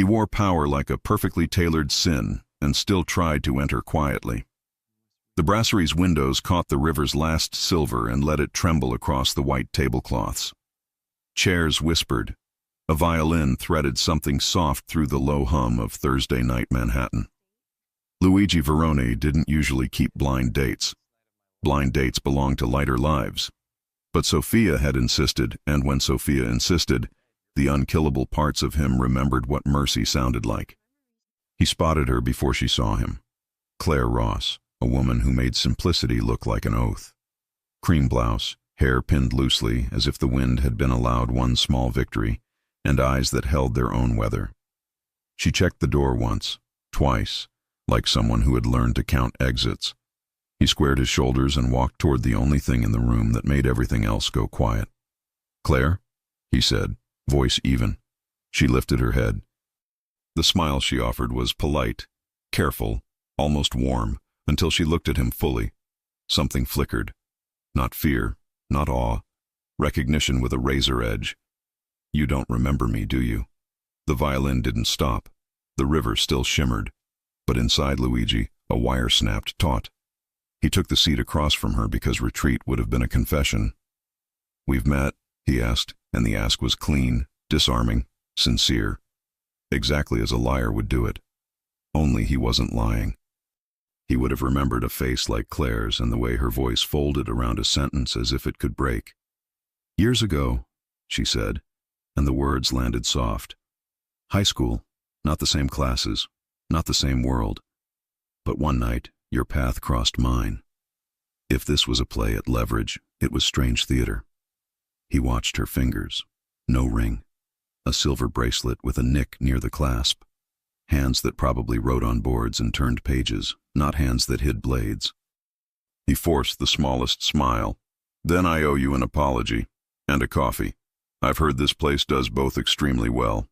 He wore power like a perfectly tailored sin and still tried to enter quietly. The brasserie's windows caught the river's last silver and let it tremble across the white tablecloths. Chairs whispered. A violin threaded something soft through the low hum of Thursday night Manhattan. Luigi Verone didn't usually keep blind dates. Blind dates belonged to lighter lives. But Sophia had insisted, and when Sophia insisted, the unkillable parts of him remembered what mercy sounded like. He spotted her before she saw him. Claire Ross, a woman who made simplicity look like an oath. Cream blouse, hair pinned loosely as if the wind had been allowed one small victory, and eyes that held their own weather. She checked the door once, twice, like someone who had learned to count exits. He squared his shoulders and walked toward the only thing in the room that made everything else go quiet. "Claire?" he said, voice even. She lifted her head. The smile she offered was polite, careful, almost warm, until she looked at him fully. Something flickered. Not fear, not awe, recognition with a razor edge. "You don't remember me, do you?" The violin didn't stop. The river still shimmered. But inside Luigi, a wire snapped taut. He took the seat across from her because retreat would have been a confession. "We've met?" he asked, and the ask was clean, disarming, sincere. Exactly as a liar would do it. Only he wasn't lying. He would have remembered a face like Claire's and the way her voice folded around a sentence as if it could break. "Years ago," she said, and the words landed soft. "High school, not the same classes, not the same world. But one night, your path crossed mine." If this was a play at leverage, it was strange theater. He watched her fingers. No ring. A silver bracelet with a nick near the clasp. Hands that probably wrote on boards and turned pages, not hands that hid blades. He forced the smallest smile. "Then I owe you an apology. And a coffee. I've heard this place does both extremely well."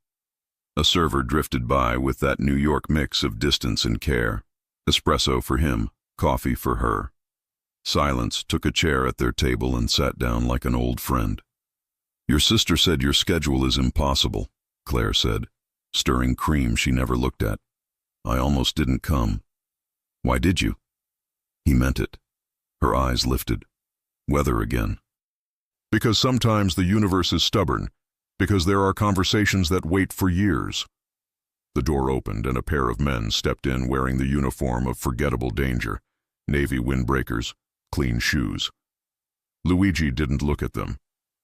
A server drifted by with that New York mix of distance and care. Espresso for him, coffee for her. Silence took a chair at their table and sat down like an old friend. "Your sister said your schedule is impossible," Claire said, stirring cream she never looked at. "I almost didn't come." "Why did you?" He meant it. Her eyes lifted. Weather again. "Because sometimes the universe is stubborn. Because there are conversations that wait for years." The door opened and a pair of men stepped in wearing the uniform of forgettable danger. Navy windbreakers, clean shoes. Luigi didn't look at them.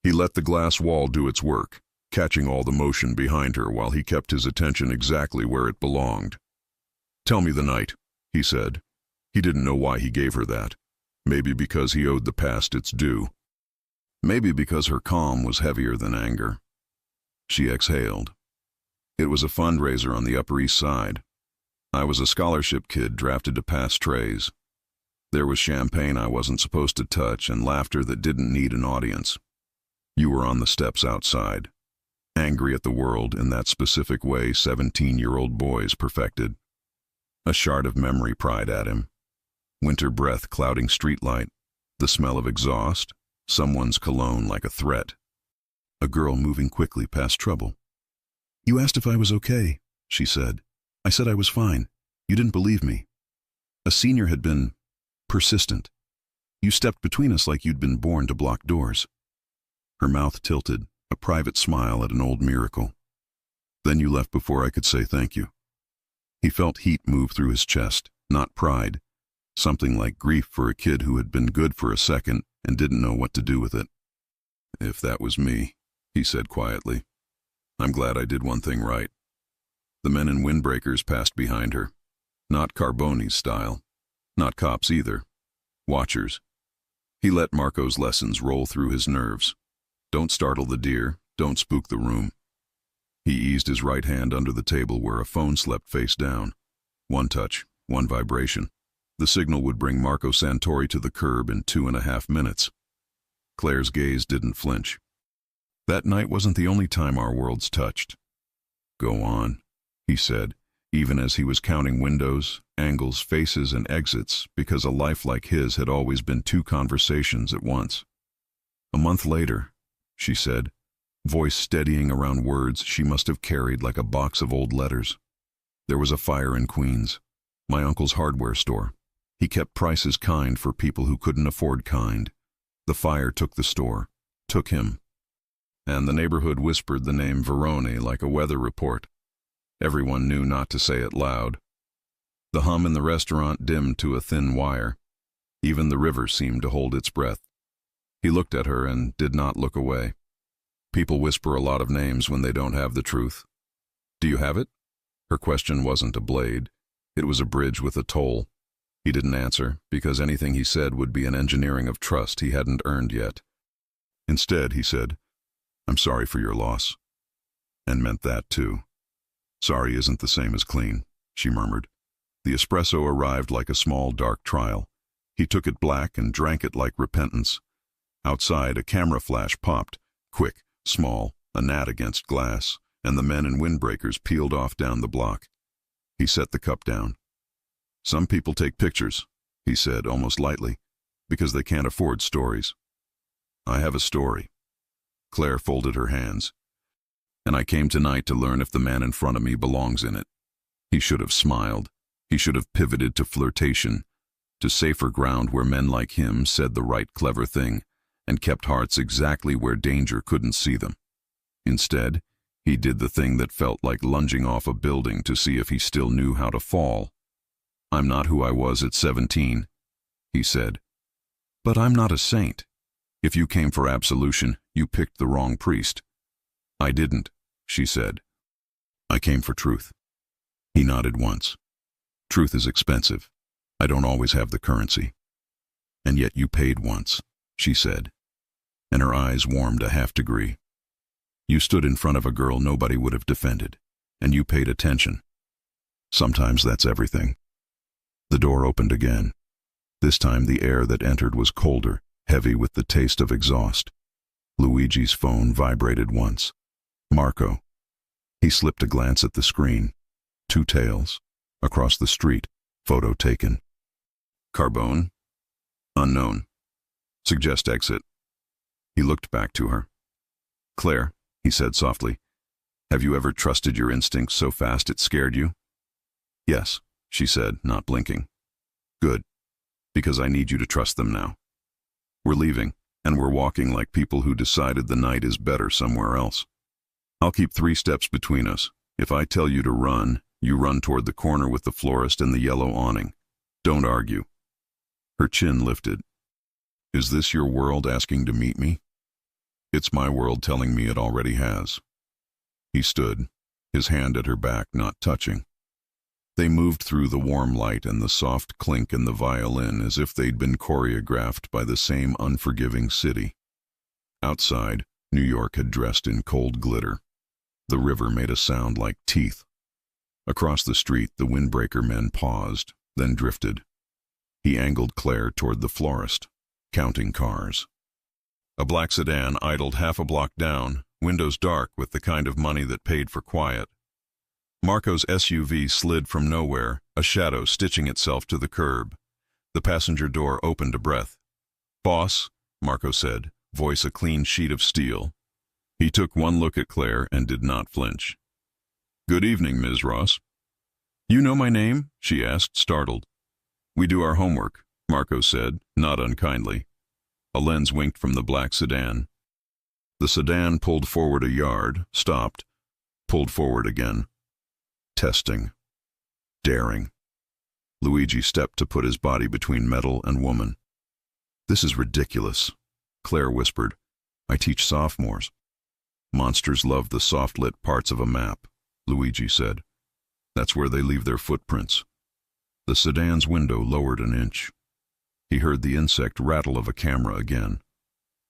He let the glass wall do its work, catching all the motion behind her while he kept his attention exactly where it belonged. "Tell me the night," he said. He didn't know why he gave her that. Maybe because he owed the past its due. Maybe because her calm was heavier than anger. She exhaled. "It was a fundraiser on the Upper East Side. I was a scholarship kid drafted to pass trays. There was champagne I wasn't supposed to touch and laughter that didn't need an audience. You were on the steps outside, angry at the world in that specific way 17-year-old boys perfected." A shard of memory pried at him. Winter breath clouding streetlight, the smell of exhaust, someone's cologne like a threat. A girl moving quickly past trouble. "You asked if I was okay," she said. "I said I was fine. You didn't believe me. A senior had been persistent. You stepped between us like you'd been born to block doors." Her mouth tilted, a private smile at an old miracle. "Then you left before I could say thank you." He felt heat move through his chest, not pride. Something like grief for a kid who had been good for a second and didn't know what to do with it. "If that was me," he said quietly. "I'm glad I did one thing right." The men in windbreakers passed behind her. Not Carboni's style. Not cops either. Watchers. He let Marco's lessons roll through his nerves. Don't startle the deer, don't spook the room. He eased his right hand under the table where a phone slept face down. One touch, one vibration. The signal would bring Marco Santori to the curb in 2.5 minutes. Claire's gaze didn't flinch. That night wasn't the only time our worlds touched. "Go on," he said, even as he was counting windows, angles, faces, and exits, because a life like his had always been 2 conversations at once. "A month later," she said, voice steadying around words she must have carried like a box of old letters. There was a fire in Queens, my uncle's hardware store. He kept prices kind for people who couldn't afford kind. The fire took the store, took him. And the neighborhood whispered the name Verone like a weather report. Everyone knew not to say it loud. The hum in the restaurant dimmed to a thin wire. Even the river seemed to hold its breath. He looked at her and did not look away. People whisper a lot of names when they don't have the truth. Do you have it? Her question wasn't a blade. It was a bridge with a toll. He didn't answer, because anything he said would be an engineering of trust he hadn't earned yet. Instead, he said, "I'm sorry for your loss." And meant that, too. "Sorry isn't the same as clean," she murmured. The espresso arrived like a small, dark trial. He took it black and drank it like repentance. Outside, a camera flash popped, quick, small, a gnat against glass, and the men in windbreakers peeled off down the block. He set the cup down. "Some people take pictures," he said, almost lightly, "because they can't afford stories. I have a story." Claire folded her hands. "And I came tonight to learn if the man in front of me belongs in it." He should have smiled. He should have pivoted to flirtation, to safer ground where men like him said the right clever thing and kept hearts exactly where danger couldn't see them. Instead, he did the thing that felt like lunging off a building to see if he still knew how to fall. "I'm not who I was at 17, he said. "But I'm not a saint. If you came for absolution, you picked the wrong priest." "I didn't," she said. "I came for truth." He nodded once. "Truth is expensive. I don't always have the currency." "And yet you paid once," she said, and her eyes warmed a half-degree. "You stood in front of a girl nobody would have defended, and you paid attention. Sometimes that's everything." The door opened again. This time the air that entered was colder, heavy with the taste of exhaust. Luigi's phone vibrated once. Marco. He slipped a glance at the screen. 2 tails. Across the street. Photo taken. "Carbone? Unknown. Suggest exit." He looked back to her. "Claire," he said softly, "have you ever trusted your instincts so fast it scared you?" "Yes," she said, not blinking. "Good. Because I need you to trust them now. We're leaving, and we're walking like people who decided the night is better somewhere else. I'll keep 3 steps between us. If I tell you to run, you run toward the corner with the florist and the yellow awning. Don't argue." Her chin lifted. "Is this your world asking to meet me?" "It's my world telling me it already has." He stood, his hand at her back, not touching. They moved through the warm light and the soft clink in the violin as if they'd been choreographed by the same unforgiving city. Outside, New York had dressed in cold glitter. The river made a sound like teeth. Across the street, the windbreaker men paused, then drifted. He angled Claire toward the florist, counting cars. A black sedan idled half a block down, windows dark with the kind of money that paid for quiet. Marco's SUV slid from nowhere, a shadow stitching itself to the curb. The passenger door opened a breath. "Boss," Marco said, voice a clean sheet of steel. He took one look at Claire and did not flinch. "Good evening, Ms. Ross." "You know my name?" she asked, startled. "We do our homework," Marco said, not unkindly. A lens winked from the black sedan. The sedan pulled forward a yard, stopped, pulled forward again. Testing. Daring. Luigi stepped to put his body between metal and woman. "This is ridiculous," Claire whispered. "I teach sophomores." "Monsters love the soft-lit parts of a map," Luigi said. "That's where they leave their footprints." The sedan's window lowered an inch. He heard the insect rattle of a camera again.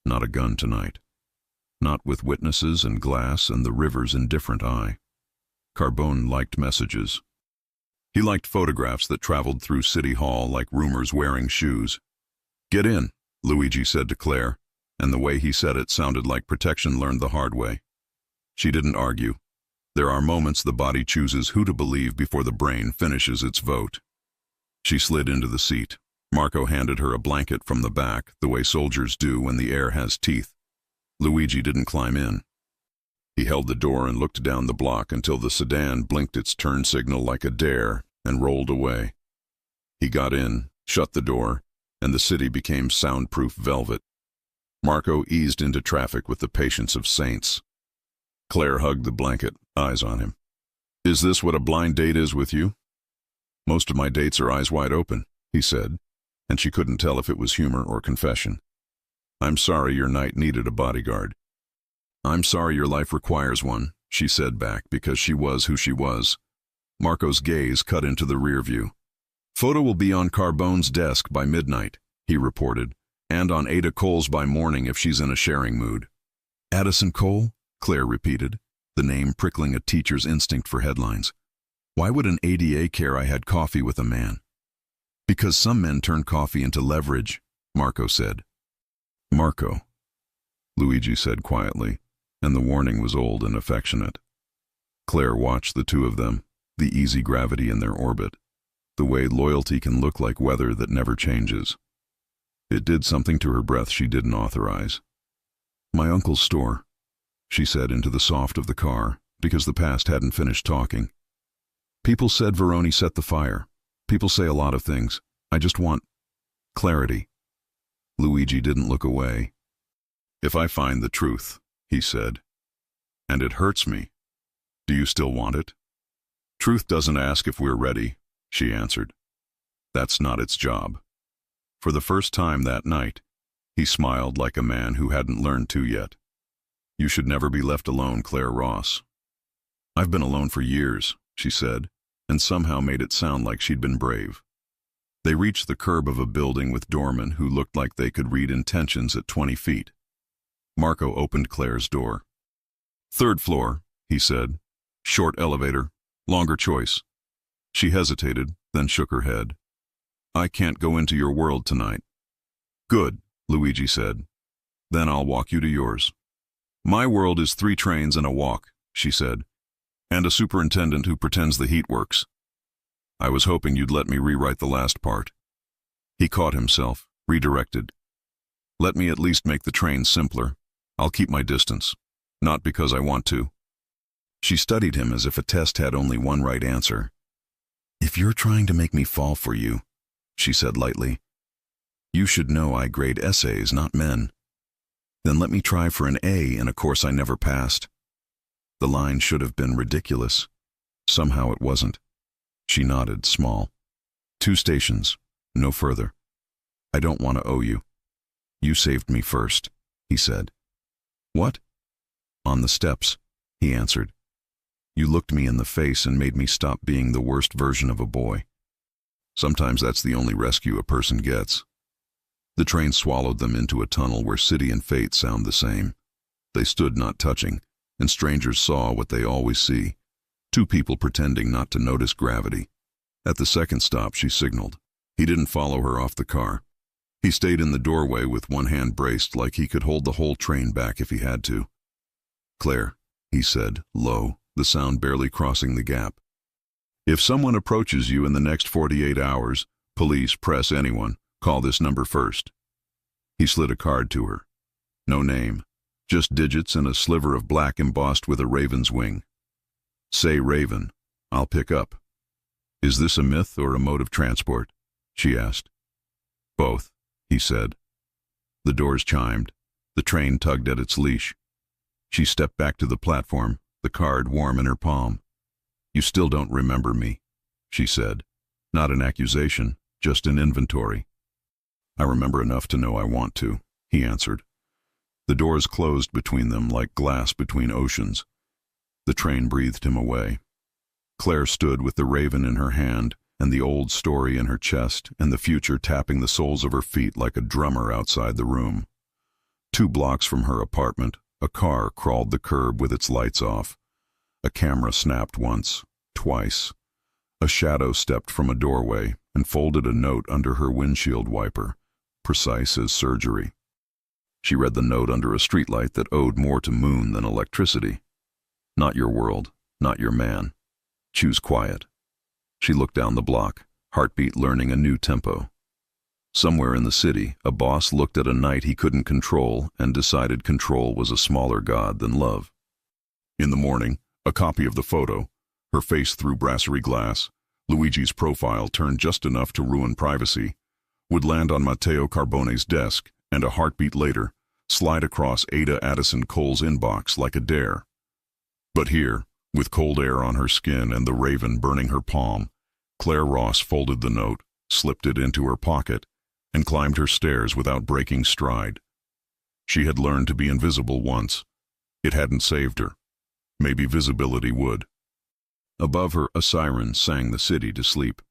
Not a gun tonight. Not with witnesses and glass and the river's indifferent eye. Carbone liked messages. He liked photographs that traveled through City Hall like rumors wearing shoes. "Get in," Luigi said to Claire, and the way he said it sounded like protection learned the hard way. She didn't argue. There are moments the body chooses who to believe before the brain finishes its vote. She slid into the seat. Marco handed her a blanket from the back, the way soldiers do when the air has teeth. Luigi didn't climb in. He held the door and looked down the block until the sedan blinked its turn signal like a dare and rolled away. He got in, shut the door, and the city became soundproof velvet. Marco eased into traffic with the patience of saints. Claire hugged the blanket, eyes on him. "Is this what a blind date is with you?" "Most of my dates are eyes wide open," he said, and she couldn't tell if it was humor or confession. "I'm sorry your night needed a bodyguard." "I'm sorry your life requires one," she said back, because she was who she was. Marco's gaze cut into the rear view. "Photo will be on Carbone's desk by midnight," he reported, "and on Ada Cole's by morning if she's in a sharing mood." "Addison Cole?" Claire repeated, the name prickling a teacher's instinct for headlines. "Why would an ADA care I had coffee with a man?" "Because some men turn coffee into leverage," Marco said. "Marco," Luigi said quietly, and the warning was old and affectionate. Claire watched the two of them, the easy gravity in their orbit, the way loyalty can look like weather that never changes. It did something to her breath she didn't authorize. "My uncle's store," she said into the soft of the car, because the past hadn't finished talking. "People said Veroni set the fire. People say a lot of things. I just want clarity." Luigi didn't look away. "If I find the truth," he said, "and it hurts me, do you still want it?" "Truth doesn't ask if we're ready," she answered. "That's not its job." For the first time that night, he smiled like a man who hadn't learned to yet. "You should never be left alone, Claire Ross." "I've been alone for years," she said, and somehow made it sound like she'd been brave. They reached the curb of a building with doormen who looked like they could read intentions at 20 feet. Marco opened Claire's door. "Third floor," he said. "Short elevator, longer choice." She hesitated, then shook her head. "I can't go into your world tonight." "Good," Luigi said. "Then I'll walk you to yours." "My world is 3 trains and a walk," she said, "and a superintendent who pretends the heat works." "I was hoping you'd let me rewrite the last part." He caught himself, redirected. "Let me at least make the train simpler. I'll keep my distance. Not because I want to." She studied him as if a test had only one right answer. "If you're trying to make me fall for you," she said lightly, "you should know I grade essays, not men. Then let me try for an A in a course I never passed." The line should have been ridiculous. Somehow it wasn't. She nodded, small. 2 stations, no further. "I don't want to owe you." "You saved me first," he said. "What?" "On the steps," he answered. "You looked me in the face and made me stop being the worst version of a boy. Sometimes that's the only rescue a person gets." The train swallowed them into a tunnel where city and fate sound the same. They stood not touching, and strangers saw what they always see. 2 people pretending not to notice gravity. At the second stop, she signaled. He didn't follow her off the car. He stayed in the doorway with one hand braced like he could hold the whole train back if he had to. "Claire," he said, low, the sound barely crossing the gap. "If someone approaches you in the next 48 hours, police, press, anyone, call this number first." He slid a card to her. No name, just digits and a sliver of black embossed with a raven's wing. "Say Raven. I'll pick up." "Is this a myth or a mode of transport?" she asked. "Both," he said. The doors chimed. The train tugged at its leash. She stepped back to the platform, the card warm in her palm. "You still don't remember me," she said. Not an accusation, just an inventory. "I remember enough to know I want to," he answered. The doors closed between them like glass between oceans. The train breathed him away. Claire stood with the raven in her hand and the old story in her chest and the future tapping the soles of her feet like a drummer outside the room. 2 blocks from her apartment, a car crawled the curb with its lights off. A camera snapped once, twice. A shadow stepped from a doorway and folded a note under her windshield wiper, precise as surgery. She read the note under a streetlight that owed more to moon than electricity. "Not your world, not your man. Choose quiet." She looked down the block, heartbeat learning a new tempo. Somewhere in the city, a boss looked at a night he couldn't control and decided control was a smaller god than love. In the morning, a copy of the photo, her face through brasserie glass, Luigi's profile turned just enough to ruin privacy, would land on Matteo Carbone's desk and a heartbeat later, slide across Ada Addison Cole's inbox like a dare. But here, with cold air on her skin and the raven burning her palm, Claire Ross folded the note, slipped it into her pocket, and climbed her stairs without breaking stride. She had learned to be invisible once. It hadn't saved her. Maybe visibility would. Above her, a siren sang the city to sleep.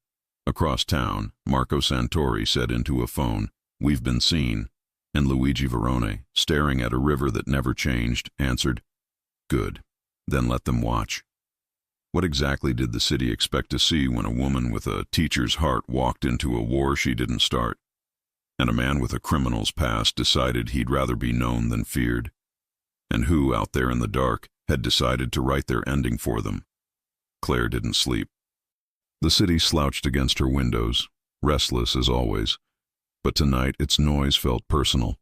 Across town, Marco Santori said into a phone, "We've been seen," and Luigi Verone, staring at a river that never changed, answered, "Good. Then let them watch." What exactly did the city expect to see when a woman with a teacher's heart walked into a war she didn't start, and a man with a criminal's past decided he'd rather be known than feared? And who, out there in the dark, had decided to write their ending for them? Claire didn't sleep. The city slouched against her windows, restless as always, but tonight its noise felt personal,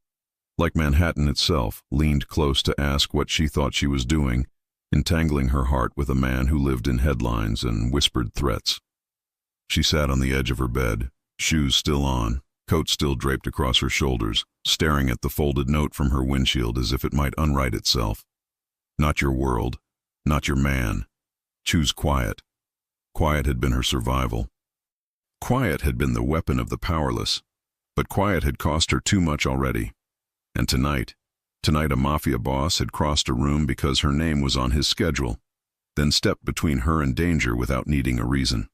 like Manhattan itself leaned close to ask what she thought she was doing, entangling her heart with a man who lived in headlines and whispered threats. She sat on the edge of her bed, shoes still on, coat still draped across her shoulders, staring at the folded note from her windshield as if it might unwrite itself. Not your world, not your man. Choose quiet. Quiet had been her survival. Quiet had been the weapon of the powerless, but quiet had cost her too much already. And tonight a Mafia boss had crossed a room because her name was on his schedule, then stepped between her and danger without needing a reason.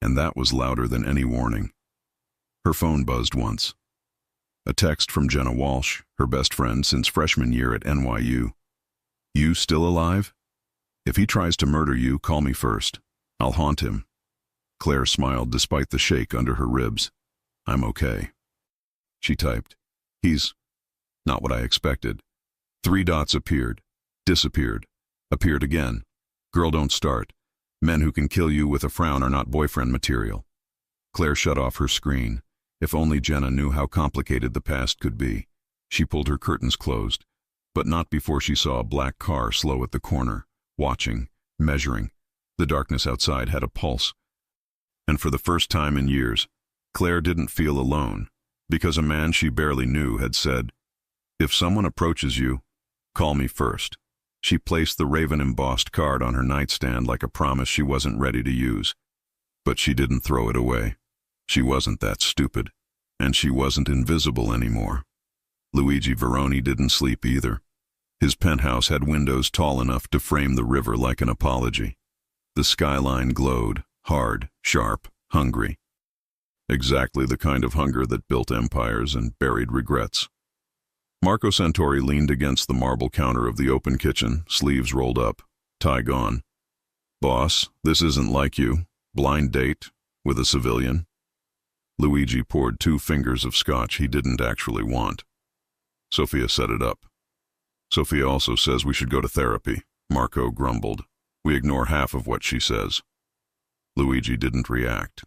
And that was louder than any warning. Her phone buzzed once. A text from Jenna Walsh, her best friend since freshman year at NYU. "You still alive? If he tries to murder you, call me first. I'll haunt him." Claire smiled despite the shake under her ribs. "I'm okay." She typed, "He's not what I expected." 3 dots appeared, disappeared, appeared again. "Girl, don't start. Men who can kill you with a frown are not boyfriend material." Claire shut off her screen. If only Jenna knew how complicated the past could be. She pulled her curtains closed, but not before she saw a black car slow at the corner, watching, measuring. The darkness outside had a pulse. And for the first time in years, Claire didn't feel alone, because a man she barely knew had said, "If someone approaches you, call me first." She placed the raven-embossed card on her nightstand like a promise she wasn't ready to use. But she didn't throw it away. She wasn't that stupid, and she wasn't invisible anymore. Luigi Verone didn't sleep either. His penthouse had windows tall enough to frame the river like an apology. The skyline glowed, hard, sharp, hungry. Exactly the kind of hunger that built empires and buried regrets. Marco Santori leaned against the marble counter of the open kitchen, sleeves rolled up, tie gone. "Boss, this isn't like you. Blind date with a civilian." Luigi poured 2 fingers of scotch he didn't actually want. "Sophia set it up." "Sophia also says we should go to therapy," Marco grumbled. "We ignore half of what she says." Luigi didn't react.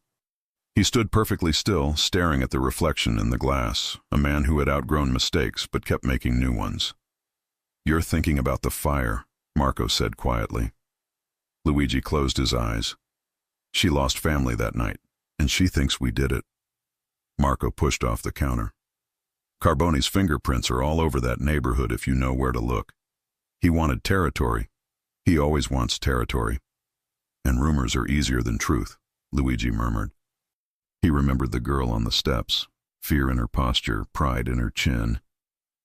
He stood perfectly still, staring at the reflection in the glass, a man who had outgrown mistakes but kept making new ones. "You're thinking about the fire," Marco said quietly. Luigi closed his eyes. "She lost family that night, and she thinks we did it." Marco pushed off the counter. "Carbone's fingerprints are all over that neighborhood if you know where to look. He wanted territory. He always wants territory. And rumors are easier than truth," Luigi murmured. He remembered the girl on the steps, fear in her posture, pride in her chin.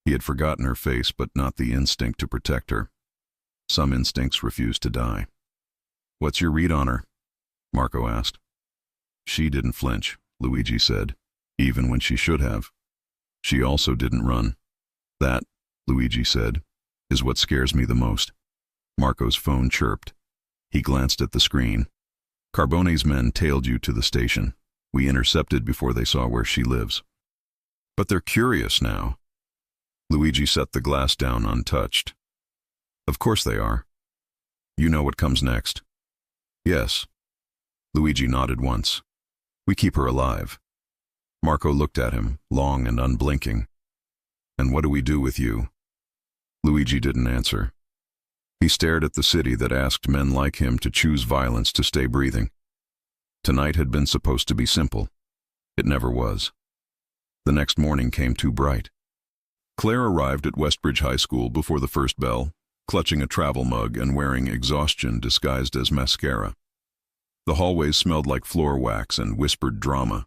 He had forgotten her face, but not the instinct to protect her. Some instincts refused to die. "What's your read on her?" Marco asked. "She didn't flinch," Luigi said, "even when she should have. She also didn't run. That," Luigi said, "is what scares me the most." Marco's phone chirped. He glanced at the screen. "Carbone's men tailed you to the station. We intercepted before they saw where she lives." "But they're curious now." Luigi set the glass down untouched. "Of course they are. You know what comes next?" "Yes." Luigi nodded once. "We keep her alive." Marco looked at him, long and unblinking. "And what do we do with you?" Luigi didn't answer. He stared at the city that asked men like him to choose violence to stay breathing. Tonight had been supposed to be simple. It never was. The next morning came too bright. Claire arrived at Westbridge High School before the first bell, clutching a travel mug and wearing exhaustion disguised as mascara. The hallways smelled like floor wax and whispered drama.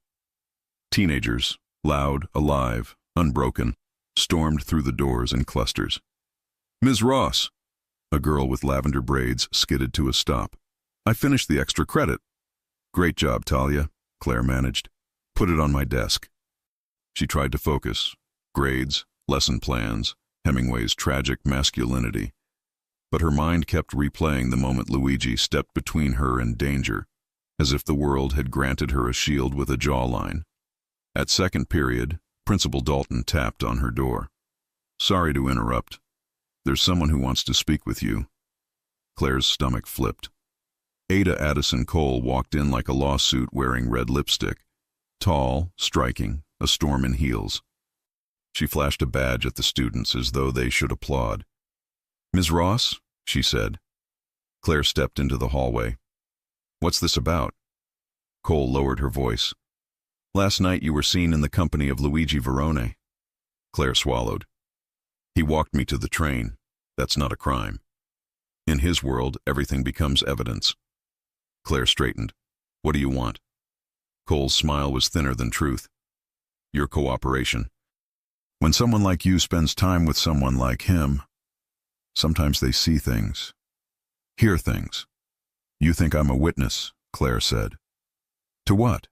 Teenagers, loud, alive, unbroken, stormed through the doors in clusters. "Ms. Ross!" A girl with lavender braids skidded to a stop. "I finished the extra credit." "Great job, Talia," Claire managed. "Put it on my desk." She tried to focus. Grades, lesson plans, Hemingway's tragic masculinity. But her mind kept replaying the moment Luigi stepped between her and danger, as if the world had granted her a shield with a jawline. At second period, Principal Dalton tapped on her door. "Sorry to interrupt. There's someone who wants to speak with you." Claire's stomach flipped. Ada Addison Cole walked in like a lawsuit wearing red lipstick. Tall, striking, a storm in heels. She flashed a badge at the students as though they should applaud. "Ms. Ross," she said. Claire stepped into the hallway. "What's this about?" Cole lowered her voice. "Last night you were seen in the company of Luigi Verone." Claire swallowed. "He walked me to the train. That's not a crime. In his world, everything becomes evidence." Claire straightened. "What do you want?" Cole's smile was thinner than truth. "Your cooperation. When someone like you spends time with someone like him, sometimes they see things, hear things." "You think I'm a witness," Claire said. "To what?"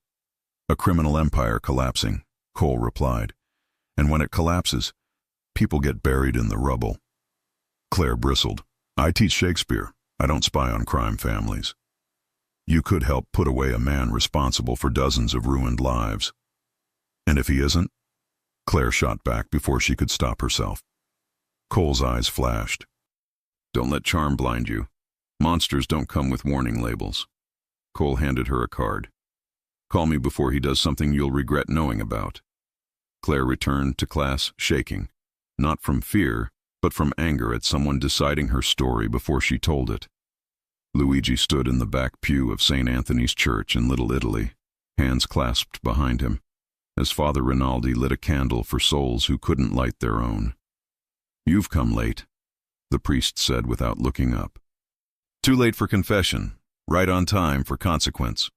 "A criminal empire collapsing," Cole replied. "And when it collapses, people get buried in the rubble." Claire bristled. "I teach Shakespeare. I don't spy on crime families." "You could help put away a man responsible for dozens of ruined lives." "And if he isn't?" Claire shot back before she could stop herself. Cole's eyes flashed. "Don't let charm blind you. Monsters don't come with warning labels." Cole handed her a card. "Call me before he does something you'll regret knowing about." Claire returned to class shaking, not from fear, but from anger at someone deciding her story before she told it. Luigi stood in the back pew of St. Anthony's Church in Little Italy, hands clasped behind him, as Father Rinaldi lit a candle for souls who couldn't light their own. "You've come late," the priest said without looking up. "Too late for confession, right on time for consequence."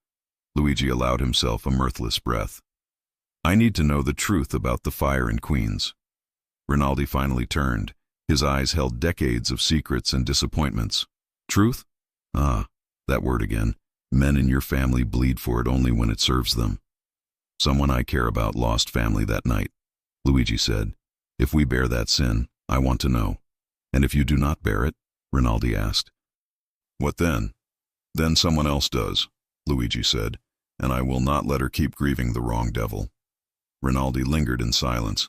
Luigi allowed himself a mirthless breath. "I need to know the truth about the fire in Queens." Rinaldi finally turned. His eyes held decades of secrets and disappointments. "Truth? Ah, that word again. Men in your family bleed for it only when it serves them." "Someone I care about lost family that night," Luigi said. "If we bear that sin, I want to know." "And if you do not bear it?" Rinaldi asked. "What then?" "Then someone else does," Luigi said, "and I will not let her keep grieving the wrong devil." Rinaldi lingered in silence.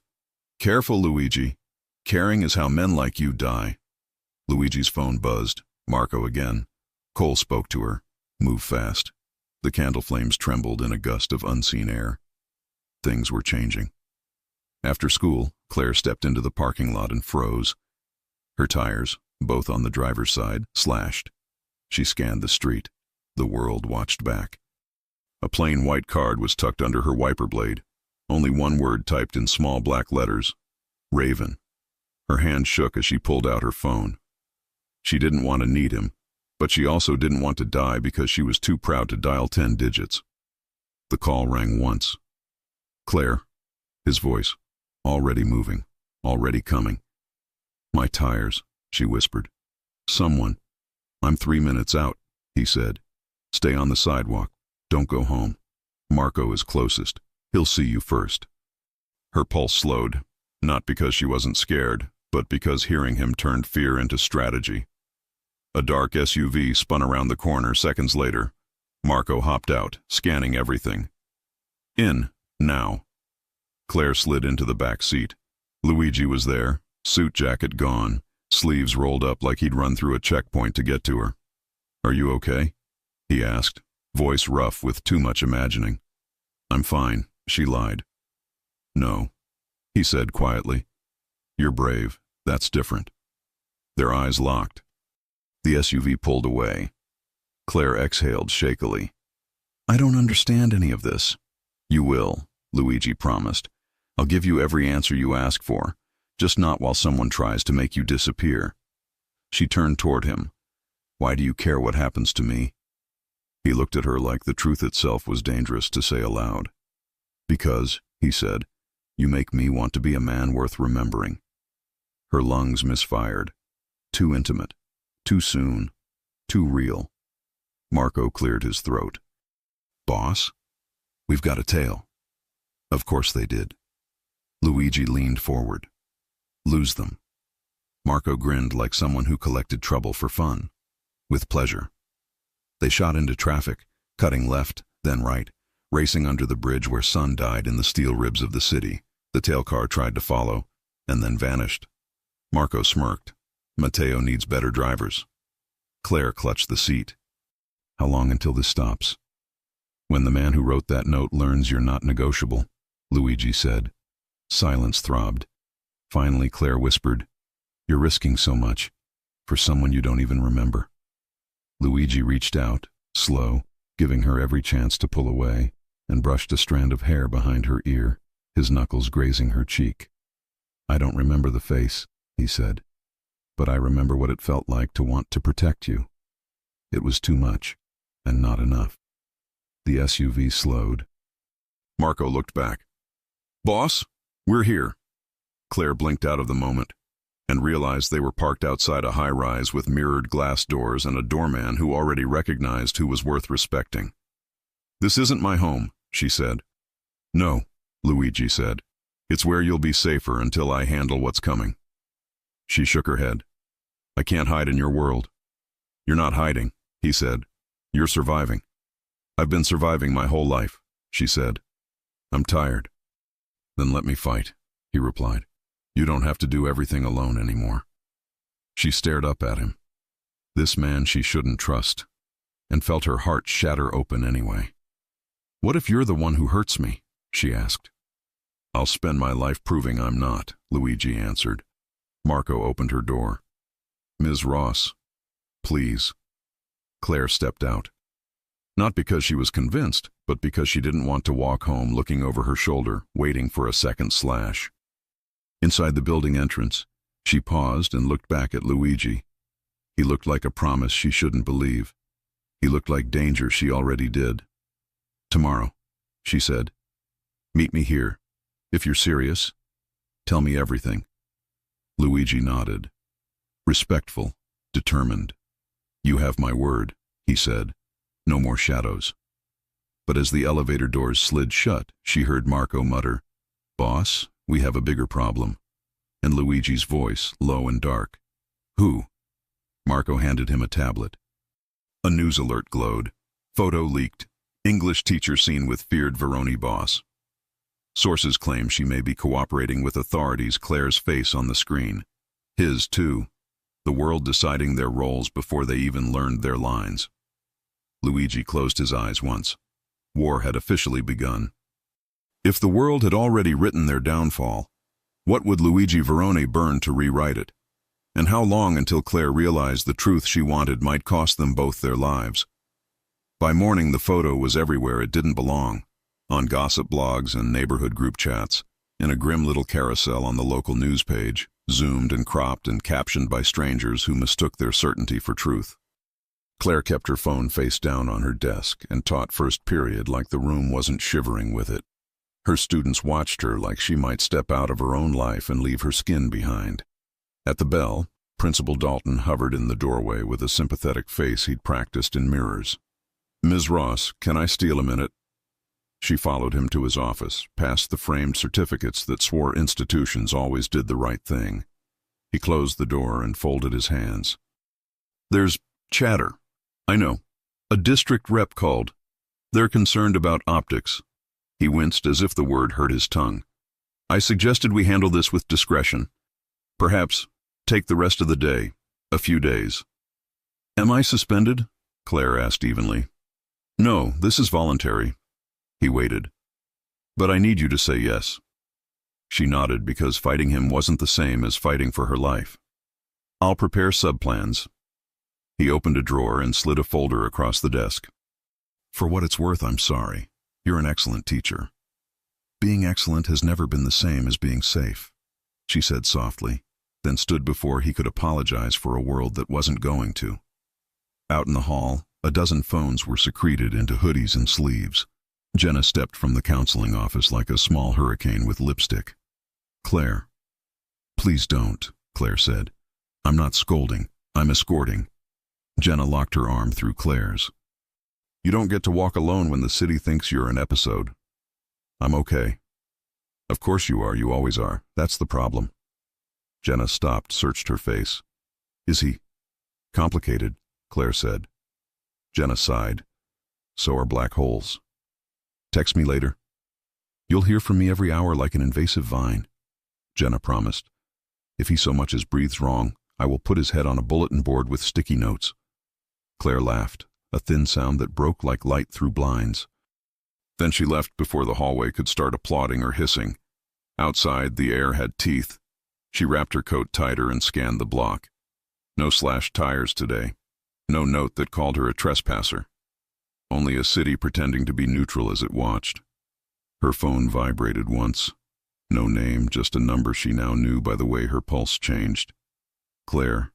"Careful, Luigi. Caring is how men like you die." Luigi's phone buzzed. Marco again. Cole spoke to her. "Move fast." The candle flames trembled in a gust of unseen air. Things were changing. After school, Claire stepped into the parking lot and froze. Her tires, both on the driver's side, slashed. She scanned the street. The world watched back. A plain white card was tucked under her wiper blade. Only one word typed in small black letters. Raven. Her hand shook as she pulled out her phone. She didn't want to need him, but she also didn't want to die because she was too proud to dial 10 digits. The call rang once. "Claire," his voice, already moving, already coming. "My tires," she whispered. "Someone." "I'm 3 minutes out," he said. "Stay on the sidewalk. Don't go home. Marco is closest. He'll see you first." Her pulse slowed, not because she wasn't scared, but because hearing him turned fear into strategy. A dark SUV spun around the corner seconds later. Marco hopped out, scanning everything. "In, now." Claire slid into the back seat. Luigi was there, suit jacket gone, sleeves rolled up like he'd run through a checkpoint to get to her. "Are you okay?" he asked, voice rough with too much imagining. "I'm fine," she lied. "No," he said quietly. "You're brave. That's different." Their eyes locked. The SUV pulled away. Claire exhaled shakily. I don't understand any of this. You will, Luigi promised. I'll give you every answer you ask for, just not while someone tries to make you disappear. She turned toward him. Why do you care what happens to me? He looked at her like the truth itself was dangerous to say aloud. Because, he said, you make me want to be a man worth remembering. Her lungs misfired. Too intimate. Too soon. Too real. Marco cleared his throat. Boss? We've got a tail. Of course they did. Luigi leaned forward. Lose them. Marco grinned like someone who collected trouble for fun. With pleasure. They shot into traffic, cutting left, then right, racing under the bridge where Sun died in the steel ribs of the city. The tail car tried to follow, and then vanished. Marco smirked. Matteo needs better drivers. Claire clutched the seat. How long until this stops? When the man who wrote that note learns you're not negotiable, Luigi said. Silence throbbed. Finally, Claire whispered, You're risking so much, for someone you don't even remember. Luigi reached out, slow, giving her every chance to pull away, and brushed a strand of hair behind her ear, his knuckles grazing her cheek. I don't remember the face, he said, but I remember what it felt like to want to protect you. It was too much, and not enough. The SUV slowed. Marco looked back. Boss, we're here. Claire blinked out of the moment and realized they were parked outside a high-rise with mirrored glass doors and a doorman who already recognized who was worth respecting. This isn't my home, she said. No, Luigi said. It's where you'll be safer until I handle what's coming. She shook her head. I can't hide in your world. You're not hiding, he said. You're surviving. I've been surviving my whole life, she said. I'm tired. Then let me fight, he replied. You don't have to do everything alone anymore. She stared up at him. This man she shouldn't trust, and felt her heart shatter open anyway. What if you're the one who hurts me? She asked. I'll spend my life proving I'm not, Luigi answered. Marco opened her door. Ms. Ross, please. Claire stepped out. Not because she was convinced, but because she didn't want to walk home looking over her shoulder, waiting for a second slash. Inside the building entrance, she paused and looked back at Luigi. He looked like a promise she shouldn't believe. He looked like danger she already did. Tomorrow, she said. Meet me here. If you're serious, tell me everything. Luigi nodded. Respectful, determined. You have my word, he said. No more shadows. But as the elevator doors slid shut, she heard Marco mutter, Boss, we have a bigger problem. And Luigi's voice, low and dark. Who? Marco handed him a tablet. A news alert glowed. Photo leaked. English teacher seen with feared Veroni boss. Sources claim she may be cooperating with authorities. Claire's face on the screen. His, too. The world deciding their roles before they even learned their lines. Luigi closed his eyes once. War had officially begun. If the world had already written their downfall, what would Luigi Veroni burn to rewrite it? And how long until Claire realized the truth she wanted might cost them both their lives? By morning, the photo was everywhere it didn't belong. On gossip blogs and neighborhood group chats, in a grim little carousel on the local news page, zoomed and cropped and captioned by strangers who mistook their certainty for truth. Claire kept her phone face down on her desk and taught first period like the room wasn't shivering with it. Her students watched her like she might step out of her own life and leave her skin behind. At the bell, Principal Dalton hovered in the doorway with a sympathetic face he'd practiced in mirrors. Ms. Ross, can I steal a minute? She followed him to his office, past the framed certificates that swore institutions always did the right thing. He closed the door and folded his hands. There's chatter. I know. A district rep called. They're concerned about optics. He winced as if the word hurt his tongue. I suggested we handle this with discretion. Perhaps take the rest of the day, a few days. Am I suspended? Claire asked evenly. No, this is voluntary. He waited. But I need you to say yes. She nodded because fighting him wasn't the same as fighting for her life. I'll prepare subplans. He opened a drawer and slid a folder across the desk. For what it's worth, I'm sorry. You're an excellent teacher. Being excellent has never been the same as being safe, she said softly, then stood before he could apologize for a world that wasn't going to. Out in the hall, a dozen phones were secreted into hoodies and sleeves. Jenna stepped from the counseling office like a small hurricane with lipstick. Claire. Please don't, Claire said. I'm not scolding, I'm escorting. Jenna locked her arm through Claire's. You don't get to walk alone when the city thinks you're an episode. I'm okay. Of course you are, you always are. That's the problem. Jenna stopped, searched her face. Is he? Complicated, Claire said. Jenna sighed. So are black holes. Text me later. You'll hear from me every hour like an invasive vine, Jenna promised. If he so much as breathes wrong, I will put his head on a bulletin board with sticky notes. Claire laughed, a thin sound that broke like light through blinds. Then she left before the hallway could start applauding or hissing. Outside, the air had teeth. She wrapped her coat tighter and scanned the block. No slashed tires today. No note that called her a trespasser. Only a city pretending to be neutral as it watched. Her phone vibrated once. No name, just a number she now knew by the way her pulse changed. Claire.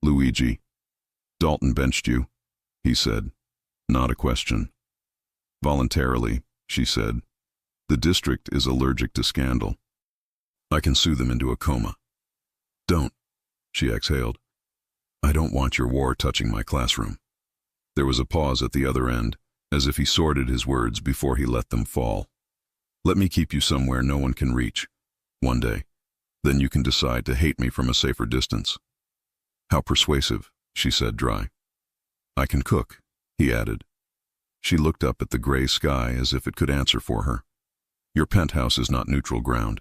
Luigi. Dalton benched you, he said. Not a question. Voluntarily, she said. The district is allergic to scandal. I can sue them into a coma. Don't, she exhaled. I don't want your war touching my classroom. There was a pause at the other end, as if he sorted his words before he let them fall. Let me keep you somewhere no one can reach. One day. Then you can decide to hate me from a safer distance. How persuasive, she said dry. I can cook, he added. She looked up at the gray sky as if it could answer for her. Your penthouse is not neutral ground.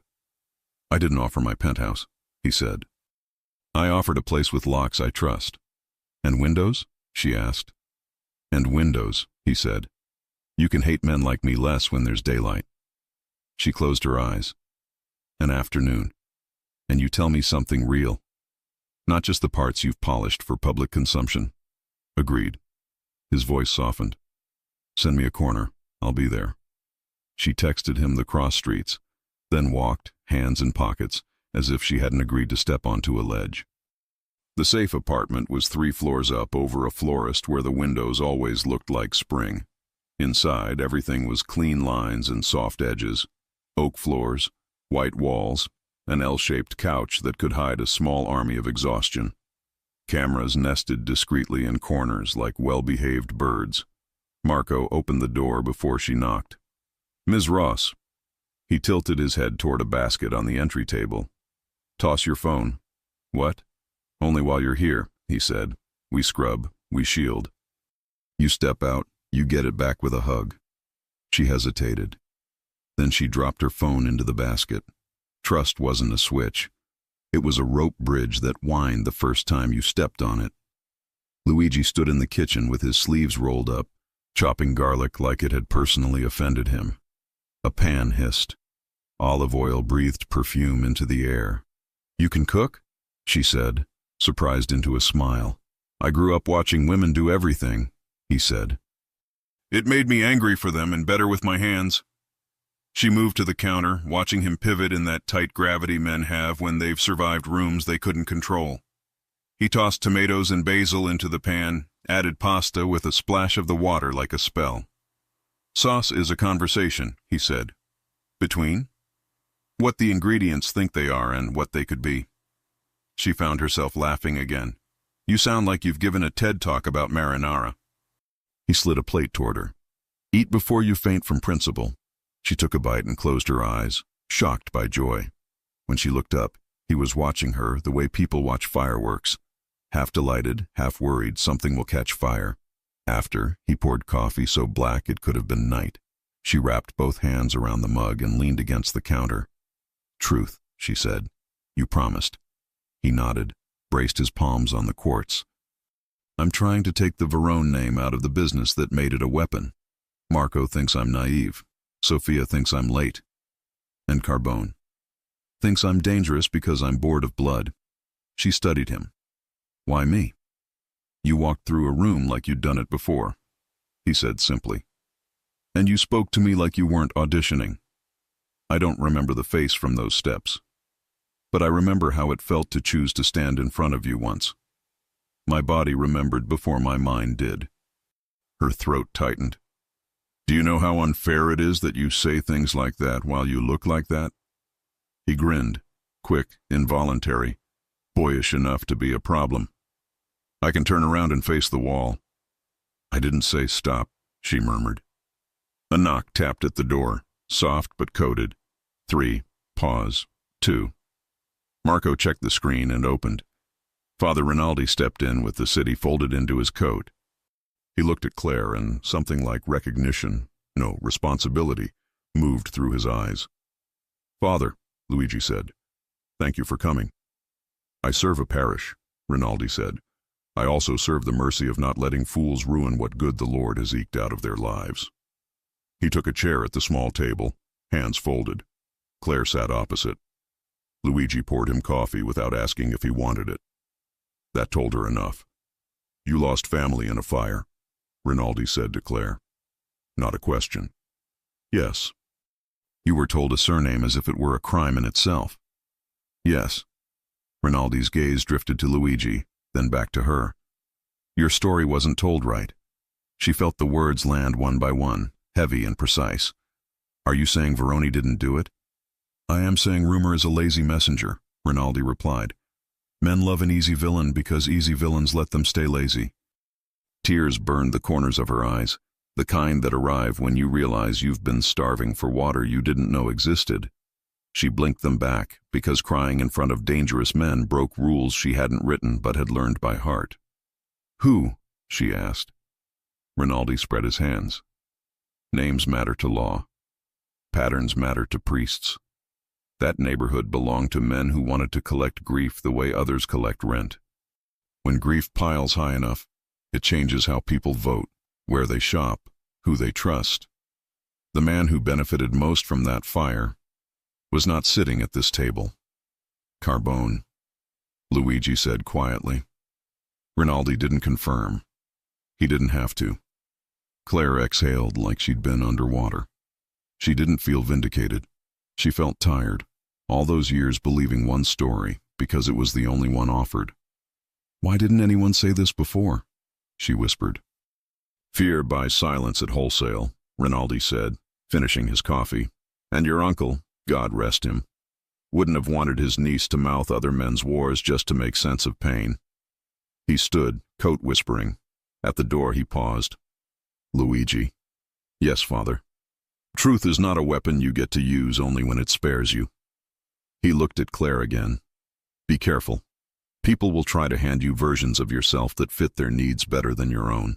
I didn't offer my penthouse, he said. I offered a place with locks I trust. And windows? She asked. And windows, he said. You can hate men like me less when there's daylight. She closed her eyes. An afternoon. And you tell me something real. Not just the parts you've polished for public consumption. Agreed. His voice softened. Send me a corner. I'll be there. She texted him the cross streets, then walked, hands in pockets, as if she hadn't agreed to step onto a ledge. The safe apartment was 3 floors up over a florist where the windows always looked like spring. Inside, everything was clean lines and soft edges, oak floors, white walls, an L-shaped couch that could hide a small army of exhaustion. Cameras nested discreetly in corners like well-behaved birds. Marco opened the door before she knocked. Ms. Ross. He tilted his head toward a basket on the entry table. Toss your phone. What? Only while you're here, he said. We scrub, we shield. You step out, you get it back with a hug. She hesitated. Then she dropped her phone into the basket. Trust wasn't a switch. It was a rope bridge that whined the first time you stepped on it. Luigi stood in the kitchen with his sleeves rolled up, chopping garlic like it had personally offended him. A pan hissed. Olive oil breathed perfume into the air. You can cook? She said, surprised into a smile. I grew up watching women do everything, he said. It made me angry for them and better with my hands. She moved to the counter, watching him pivot in that tight gravity men have when they've survived rooms they couldn't control. He tossed tomatoes and basil into the pan, added pasta with a splash of the water like a spell. Sauce is a conversation, he said. Between? What the ingredients think they are and what they could be. She found herself laughing again. You sound like you've given a TED talk about marinara. He slid a plate toward her. Eat before you faint from principle. She took a bite and closed her eyes, shocked by joy. When she looked up, he was watching her the way people watch fireworks. Half delighted, half worried something will catch fire. After, he poured coffee so black it could have been night. She wrapped both hands around the mug and leaned against the counter. Truth, she said. You promised. He nodded, braced his palms on the quartz. I'm trying to take the Verone name out of the business that made it a weapon. Marco thinks I'm naive. Sophia thinks I'm late. And Carbone thinks I'm dangerous because I'm bored of blood. She studied him. Why me? You walked through a room like you'd done it before, he said simply. And you spoke to me like you weren't auditioning. I don't remember the face from those steps, but I remember how it felt to choose to stand in front of you once. My body remembered before my mind did. Her throat tightened. Do you know how unfair it is that you say things like that while you look like that? He grinned, quick, involuntary, boyish enough to be a problem. I can turn around and face the wall. I didn't say stop, she murmured. A knock tapped at the door, soft but coded. 3, pause, 2. Marco checked the screen and opened. Father Rinaldi stepped in with the city folded into his coat. He looked at Claire and something like recognition, no, responsibility, moved through his eyes. Father, Luigi said, thank you for coming. I serve a parish, Rinaldi said. I also serve the mercy of not letting fools ruin what good the Lord has eked out of their lives. He took a chair at the small table, hands folded. Claire sat opposite. Luigi poured him coffee without asking if he wanted it. That told her enough. You lost family in a fire, Rinaldi said to Claire. Not a question. Yes. You were told a surname as if it were a crime in itself. Yes. Rinaldi's gaze drifted to Luigi, then back to her. Your story wasn't told right. She felt the words land one by one, heavy and precise. Are you saying Veroni didn't do it? I am saying rumor is a lazy messenger, Rinaldi replied. Men love an easy villain because easy villains let them stay lazy. Tears burned the corners of her eyes, the kind that arrive when you realize you've been starving for water you didn't know existed. She blinked them back because crying in front of dangerous men broke rules she hadn't written but had learned by heart. Who? She asked. Rinaldi spread his hands. Names matter to law. Patterns matter to priests. That neighborhood belonged to men who wanted to collect grief the way others collect rent. When grief piles high enough, it changes how people vote, where they shop, who they trust. The man who benefited most from that fire was not sitting at this table. Carbone, Luigi said quietly. Rinaldi didn't confirm. He didn't have to. Claire exhaled like she'd been underwater. She didn't feel vindicated. She felt tired, all those years believing one story because it was the only one offered. Why didn't anyone say this before? She whispered. Fear buys silence at wholesale, Rinaldi said, finishing his coffee. And your uncle, God rest him, wouldn't have wanted his niece to mouth other men's wars just to make sense of pain. He stood, coat whispering. At the door he paused. Luigi. Yes, Father. Truth is not a weapon you get to use only when it spares you. He looked at Claire again. Be careful. People will try to hand you versions of yourself that fit their needs better than your own.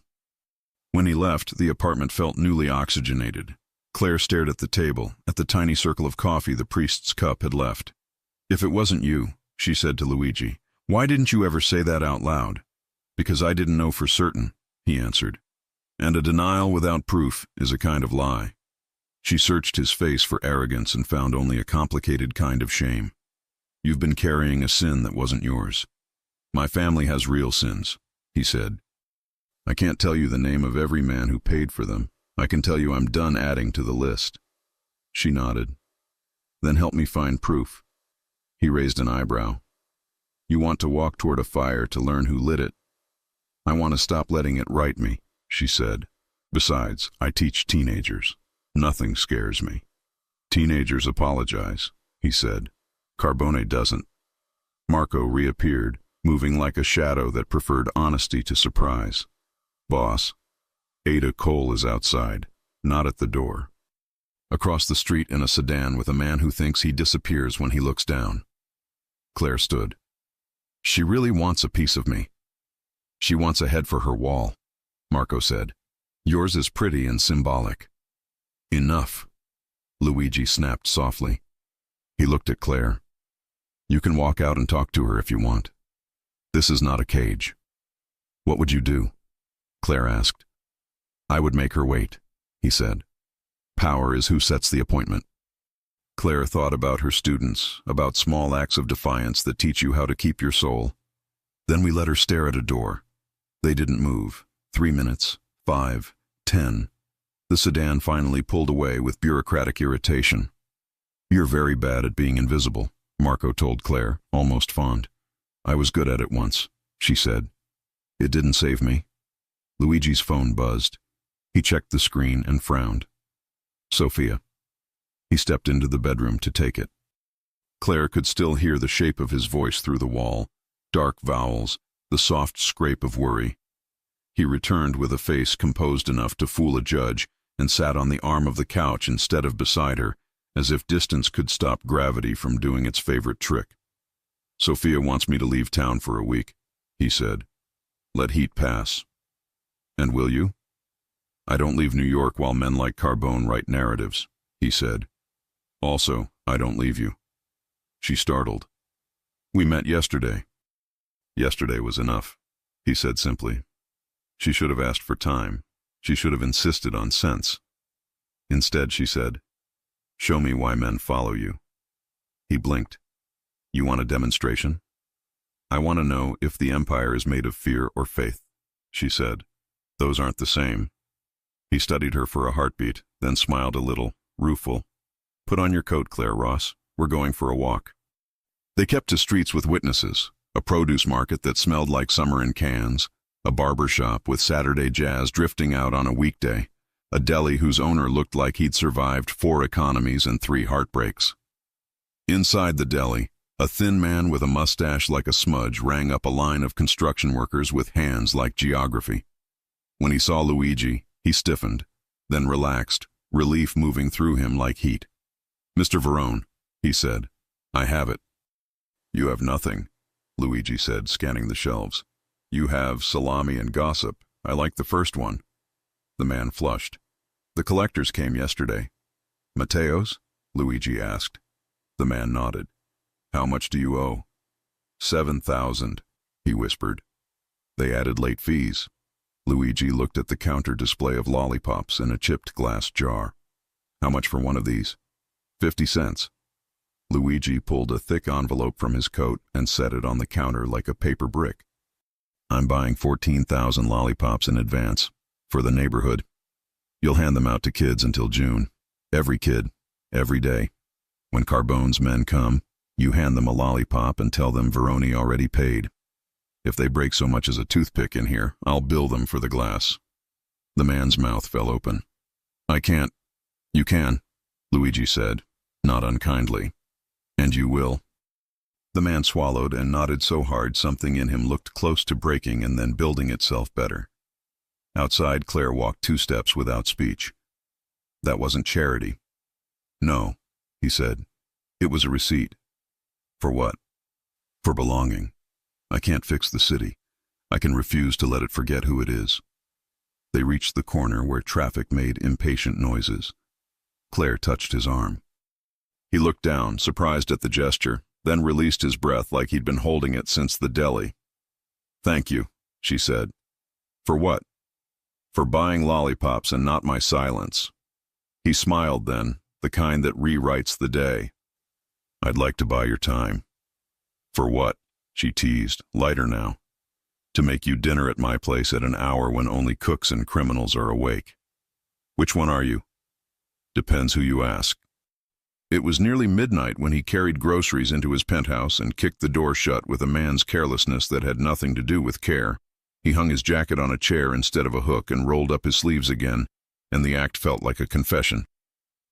When he left, the apartment felt newly oxygenated. Claire stared at the table, at the tiny circle of coffee the priest's cup had left. If it wasn't you, she said to Luigi, why didn't you ever say that out loud? Because I didn't know for certain, he answered. And a denial without proof is a kind of lie. She searched his face for arrogance and found only a complicated kind of shame. You've been carrying a sin that wasn't yours. My family has real sins, he said. I can't tell you the name of every man who paid for them. I can tell you I'm done adding to the list. She nodded. Then help me find proof. He raised an eyebrow. You want to walk toward a fire to learn who lit it. I want to stop letting it write me, she said. Besides, I teach teenagers. Nothing scares me. Teenagers apologize, he said. Carbone doesn't. Marco reappeared, moving like a shadow that preferred honesty to surprise. Boss, Ada Cole is outside, not at the door. Across the street in a sedan with a man who thinks he disappears when he looks down. Claire stood. She really wants a piece of me. She wants a head for her wall, Marco said. Yours is pretty and symbolic. Enough, Luigi snapped softly. He looked at Claire. You can walk out and talk to her if you want. This is not a cage. What would you do? Claire asked. I would make her wait, he said. Power is who sets the appointment. Claire thought about her students, about small acts of defiance that teach you how to keep your soul. Then we let her stare at a door. They didn't move. 3 minutes, 5, 10. The sedan finally pulled away with bureaucratic irritation. "You're very bad at being invisible," Marco told Claire, almost fond. "I was good at it once," she said. "It didn't save me." Luigi's phone buzzed. He checked the screen and frowned. Sophia. He stepped into the bedroom to take it. Claire could still hear the shape of his voice through the wall, dark vowels, the soft scrape of worry. He returned with a face composed enough to fool a judge and sat on the arm of the couch instead of beside her, as if distance could stop gravity from doing its favorite trick. "Sophia wants me to leave town for a week," he said. "Let heat pass." "And will you?" "I don't leave New York while men like Carbone write narratives," he said. "Also, I don't leave you." She startled. "We met yesterday." "Yesterday was enough," he said simply. She should have asked for time. She should have insisted on sense. Instead, she said, "Show me why men follow you." He blinked. "You want a demonstration?" "I want to know if the empire is made of fear or faith," she said. "Those aren't the same." He studied her for a heartbeat, then smiled a little, rueful. "Put on your coat, Claire Ross. We're going for a walk." They kept to streets with witnesses, a produce market that smelled like summer in cans, a barber shop with Saturday jazz drifting out on a weekday, a deli whose owner looked like he'd survived 4 economies and 3 heartbreaks. Inside the deli, a thin man with a mustache like a smudge rang up a line of construction workers with hands like geography. When he saw Luigi, he stiffened, then relaxed, relief moving through him like heat. "Mr. Verone," he said, "I have it." "You have nothing," Luigi said, scanning the shelves. "You have salami and gossip. I like the first one." The man flushed. "The collectors came yesterday." "Matteo's?" Luigi asked. The man nodded. "How much do you owe?" 7,000, he whispered. "They added late fees." Luigi looked at the counter display of lollipops in a chipped glass jar. "How much for one of these?" 50 cents. Luigi pulled a thick envelope from his coat and set it on the counter like a paper brick. "I'm buying 14,000 lollipops in advance, for the neighborhood. You'll hand them out to kids until June. Every kid, every day. When Carbone's men come, you hand them a lollipop and tell them Verone already paid. If they break so much as a toothpick in here, I'll bill them for the glass." The man's mouth fell open. "I can't." "You can," Luigi said, not unkindly. "And you will." The man swallowed and nodded so hard something in him looked close to breaking and then building itself better. Outside, Claire walked 2 steps without speech. "That wasn't charity." "No," he said. "It was a receipt." "For what?" "For belonging. I can't fix the city. I can refuse to let it forget who it is." They reached the corner where traffic made impatient noises. Claire touched his arm. He looked down, surprised at the gesture, then released his breath like he'd been holding it since the deli. "Thank you," she said. "For what?" "For buying lollipops and not my silence." He smiled then, the kind that rewrites the day. "I'd like to buy your time." "For what?" she teased, lighter now. "To make you dinner at my place at an hour when only cooks and criminals are awake." "Which one are you?" "Depends who you ask." It was nearly midnight when he carried groceries into his penthouse and kicked the door shut with a man's carelessness that had nothing to do with care. He hung his jacket on a chair instead of a hook and rolled up his sleeves again, and the act felt like a confession.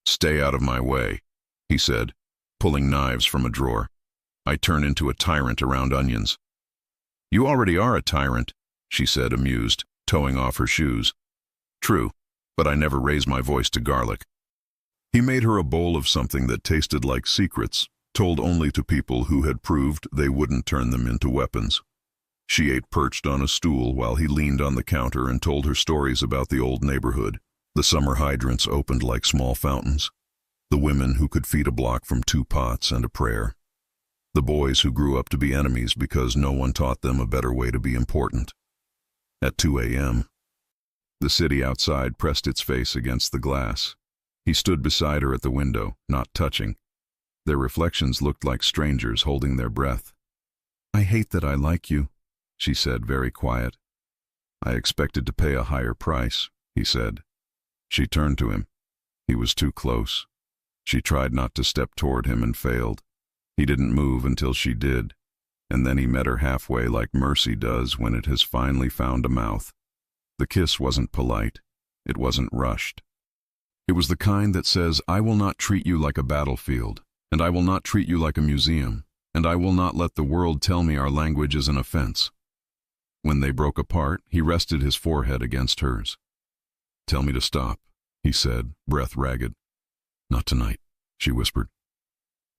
"Stay out of my way," he said, pulling knives from a drawer. "I turn into a tyrant around onions." "You already are a tyrant," she said, amused, toeing off her shoes. "True, but I never raise my voice to garlic." He made her a bowl of something that tasted like secrets, told only to people who had proved they wouldn't turn them into weapons. She ate perched on a stool while he leaned on the counter and told her stories about the old neighborhood. The summer hydrants opened like small fountains. The women who could feed a block from 2 pots and a prayer. The boys who grew up to be enemies because no one taught them a better way to be important. At 2 a.m., the city outside pressed its face against the glass. He stood beside her at the window, not touching. Their reflections looked like strangers holding their breath. "I hate that I like you," she said, very quiet. I expected to pay a higher price, he said. She turned to him. He was too close. She tried not to step toward him and failed. He didn't move until she did, and then he met her halfway like mercy does when it has finally found a mouth. The kiss wasn't polite. It wasn't rushed. It was the kind that says, I will not treat you like a battlefield, and I will not treat you like a museum, and I will not let the world tell me our language is an offense. When they broke apart, he rested his forehead against hers. Tell me to stop, he said, breath ragged. Not tonight, she whispered.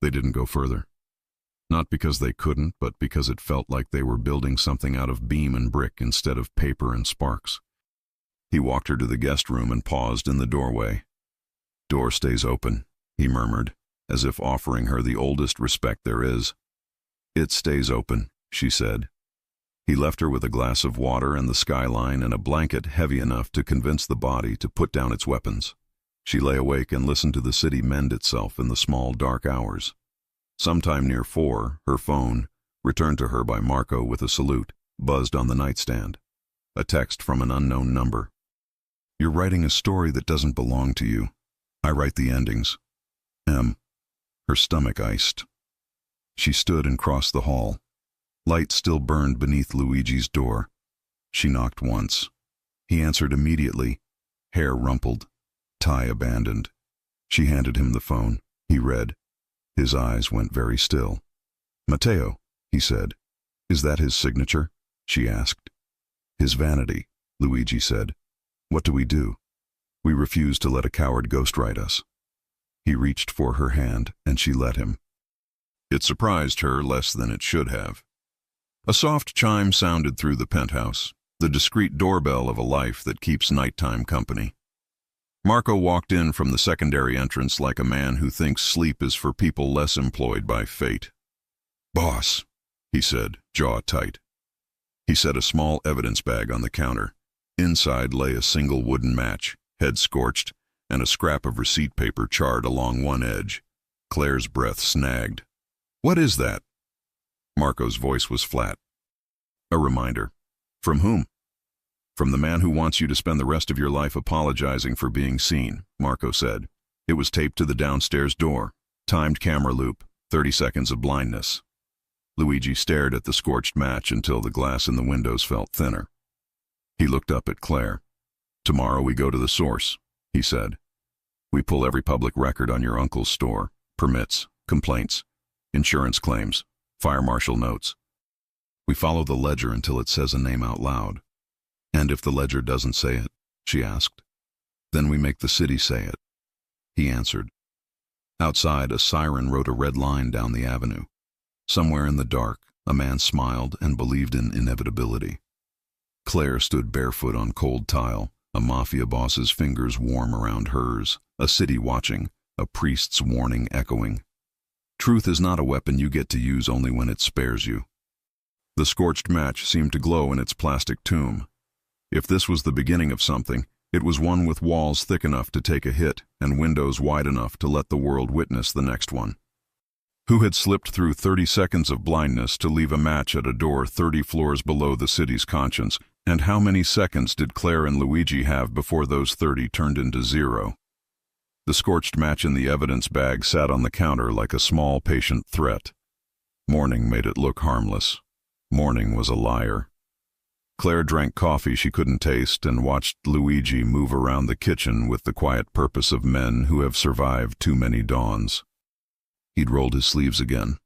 They didn't go further. Not because they couldn't, but because it felt like they were building something out of beam and brick instead of paper and sparks. He walked her to the guest room and paused in the doorway. Door stays open, he murmured, as if offering her the oldest respect there is. It stays open, she said. He left her with a glass of water and the skyline and a blanket heavy enough to convince the body to put down its weapons. She lay awake and listened to the city mend itself in the small, dark hours. Sometime near 4, her phone, returned to her by Marco with a salute, buzzed on the nightstand. A text from an unknown number. You're writing a story that doesn't belong to you. I write the endings. M. Her stomach iced. She stood and crossed the hall. Light still burned beneath Luigi's door. She knocked once. He answered immediately, hair rumpled, tie abandoned. She handed him the phone. He read. His eyes went very still. Matteo, he said. Is that his signature? She asked. His vanity, Luigi said. What do we do? We refuse to let a coward ghostwrite us. He reached for her hand, and she let him. It surprised her less than it should have. A soft chime sounded through the penthouse, the discreet doorbell of a life that keeps nighttime company. Marco walked in from the secondary entrance like a man who thinks sleep is for people less employed by fate. Boss, he said, jaw tight. He set a small evidence bag on the counter. Inside lay a single wooden match, head scorched, and a scrap of receipt paper charred along one edge. Claire's breath snagged. What is that? Marco's voice was flat. A reminder. From whom? From the man who wants you to spend the rest of your life apologizing for being seen, Marco said. It was taped to the downstairs door. Timed camera loop, 30 seconds of blindness. Luigi stared at the scorched match until the glass in the windows felt thinner. He looked up at Claire. Tomorrow we go to the source, he said. We pull every public record on your uncle's store, permits, complaints, insurance claims, fire marshal notes. We follow the ledger until it says a name out loud. And if the ledger doesn't say it, she asked, then we make the city say it. He answered. Outside, a siren wrote a red line down the avenue. Somewhere in the dark, a man smiled and believed in inevitability. Claire stood barefoot on cold tile, a mafia boss's fingers warm around hers, a city watching, a priest's warning echoing. Truth is not a weapon you get to use only when it spares you. The scorched match seemed to glow in its plastic tomb. If this was the beginning of something, it was one with walls thick enough to take a hit and windows wide enough to let the world witness the next one. Who had slipped through 30 seconds of blindness to leave a match at a door 30 floors below the city's conscience, and how many seconds did Claire and Luigi have before those 30 turned into 0? The scorched match in the evidence bag sat on the counter like a small, patient threat. Morning made it look harmless. Morning was a liar. Claire drank coffee she couldn't taste and watched Luigi move around the kitchen with the quiet purpose of men who have survived too many dawns. He'd rolled his sleeves again.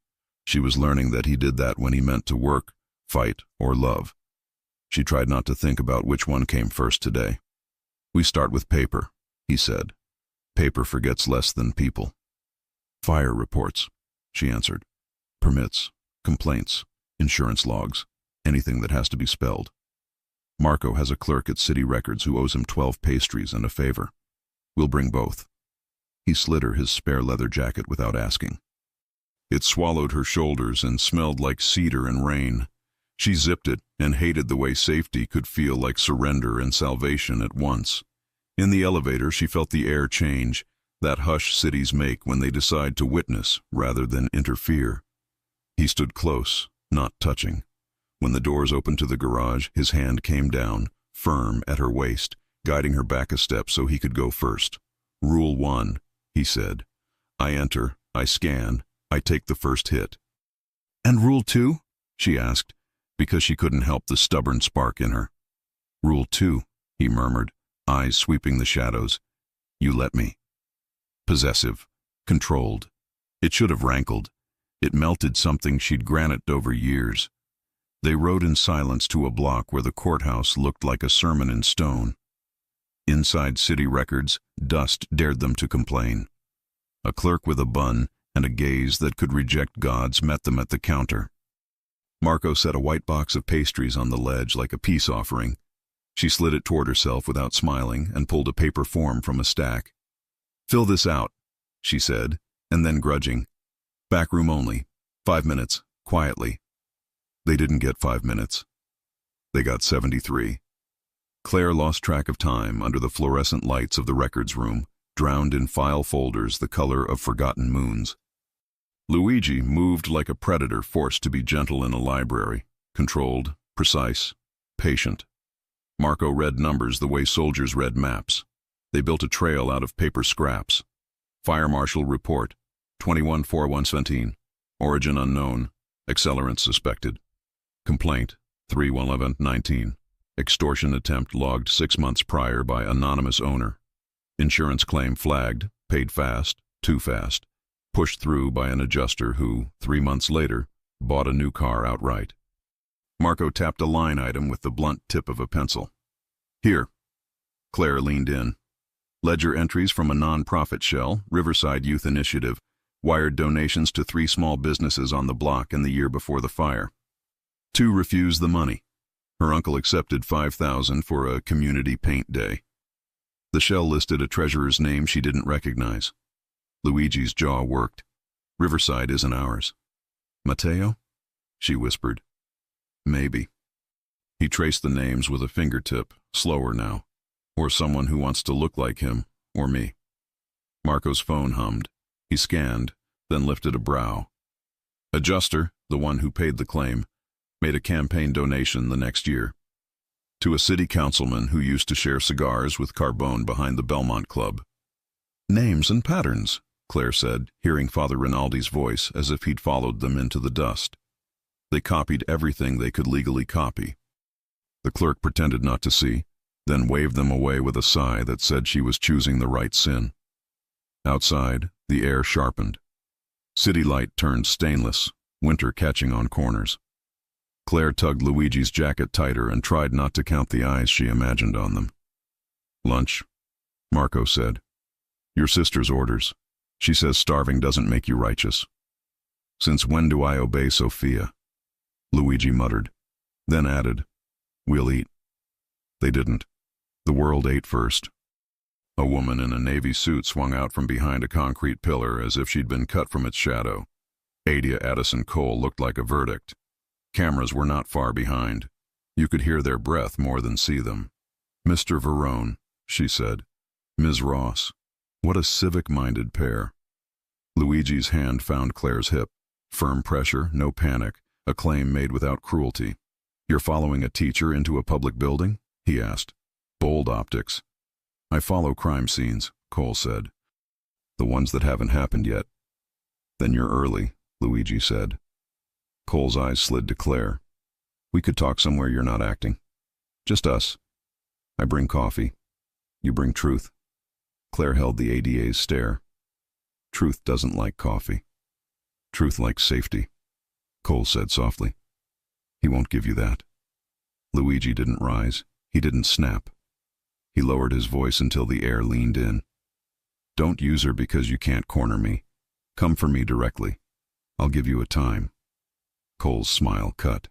She was learning that he did that when he meant to work, fight, or love. She tried not to think about which one came first today. We start with paper, he said. Paper forgets less than people. Fire reports, she answered. Permits, complaints, insurance logs, anything that has to be spelled. Marco has a clerk at City Records who owes him 12 pastries and a favor. We'll bring both. He slid her his spare leather jacket without asking. It swallowed her shoulders and smelled like cedar and rain. She zipped it and hated the way safety could feel like surrender and salvation at once. In the elevator, she felt the air change, that hush cities make when they decide to witness rather than interfere. He stood close, not touching. When the doors opened to the garage, his hand came down, firm at her waist, guiding her back a step so he could go first. "Rule 1, he said. "I enter, I scan, I take the first hit." "And Rule 2? She asked, because she couldn't help the stubborn spark in her. "Rule 2, he murmured, eyes sweeping the shadows. "You let me." Possessive, controlled. It should have rankled. It melted something she'd granted over years. They rode in silence to a block where the courthouse looked like a sermon in stone. Inside city records, dust dared them to complain. A clerk with a bun and a gaze that could reject gods met them at the counter. Marco set a white box of pastries on the ledge like a peace offering. She slid it toward herself without smiling and pulled a paper form from a stack. "Fill this out," she said, and then grudging. "Back room only. 5 minutes, quietly." They didn't get 5 minutes. They got 73. Claire lost track of time under the fluorescent lights of the records room, drowned in file folders the color of forgotten moons. Luigi moved like a predator forced to be gentle in a library, controlled, precise, patient. Marco read numbers the way soldiers read maps. They built a trail out of paper scraps. Fire Marshal Report, 21-4117. Origin unknown. Accelerant suspected. Complaint, 3/11/19. Extortion attempt logged 6 months prior by anonymous owner. Insurance claim flagged, paid fast, too fast. Pushed through by an adjuster who, 3 months later, bought a new car outright. Marco tapped a line item with the blunt tip of a pencil. "Here." Claire leaned in. Ledger entries from a non-profit shell, Riverside Youth Initiative, wired donations to 3 small businesses on the block in the year before the fire. 2 refused the money. Her uncle accepted $5,000 for a community paint day. The shell listed a treasurer's name she didn't recognize. Luigi's jaw worked. "Riverside isn't ours." "Matteo?" she whispered. "Maybe." He traced the names with a fingertip, slower now. "Or someone who wants to look like him, or me." Marco's phone hummed. He scanned, then lifted a brow. Adjuster, the one who paid the claim, made a campaign donation the next year. To a city councilman who used to share cigars with Carbone behind the Belmont Club. "Names and patterns," Claire said, hearing Father Rinaldi's voice as if he'd followed them into the dust. They copied everything they could legally copy. The clerk pretended not to see, then waved them away with a sigh that said she was choosing the right sin. Outside, the air sharpened. City light turned stainless, winter catching on corners. Claire tugged Luigi's jacket tighter and tried not to count the eyes she imagined on them. "Lunch," Marco said. "Your sister's orders. She says starving doesn't make you righteous." "Since when do I obey Sophia?" Luigi muttered, then added, "We'll eat." They didn't. The world ate first. A woman in a navy suit swung out from behind a concrete pillar as if she'd been cut from its shadow. Adia Addison Cole looked like a verdict. Cameras were not far behind. You could hear their breath more than see them. "Mr. Verone," she said. "Ms. Ross." What a civic-minded pair. Luigi's hand found Claire's hip. Firm pressure, no panic, a claim made without cruelty. "You're following a teacher into a public building?" he asked. Bold optics. "I follow crime scenes," Cole said. "The ones that haven't happened yet." "Then you're early," Luigi said. Cole's eyes slid to Claire. "We could talk somewhere you're not acting. Just us. I bring coffee. You bring truth." Claire held the ADA's stare. "Truth doesn't like coffee. Truth likes safety," Cole said softly. "He won't give you that." Luigi didn't rise. He didn't snap. He lowered his voice until the air leaned in. "Don't use her because you can't corner me. Come for me directly. I'll give you a time." Cole's smile cut.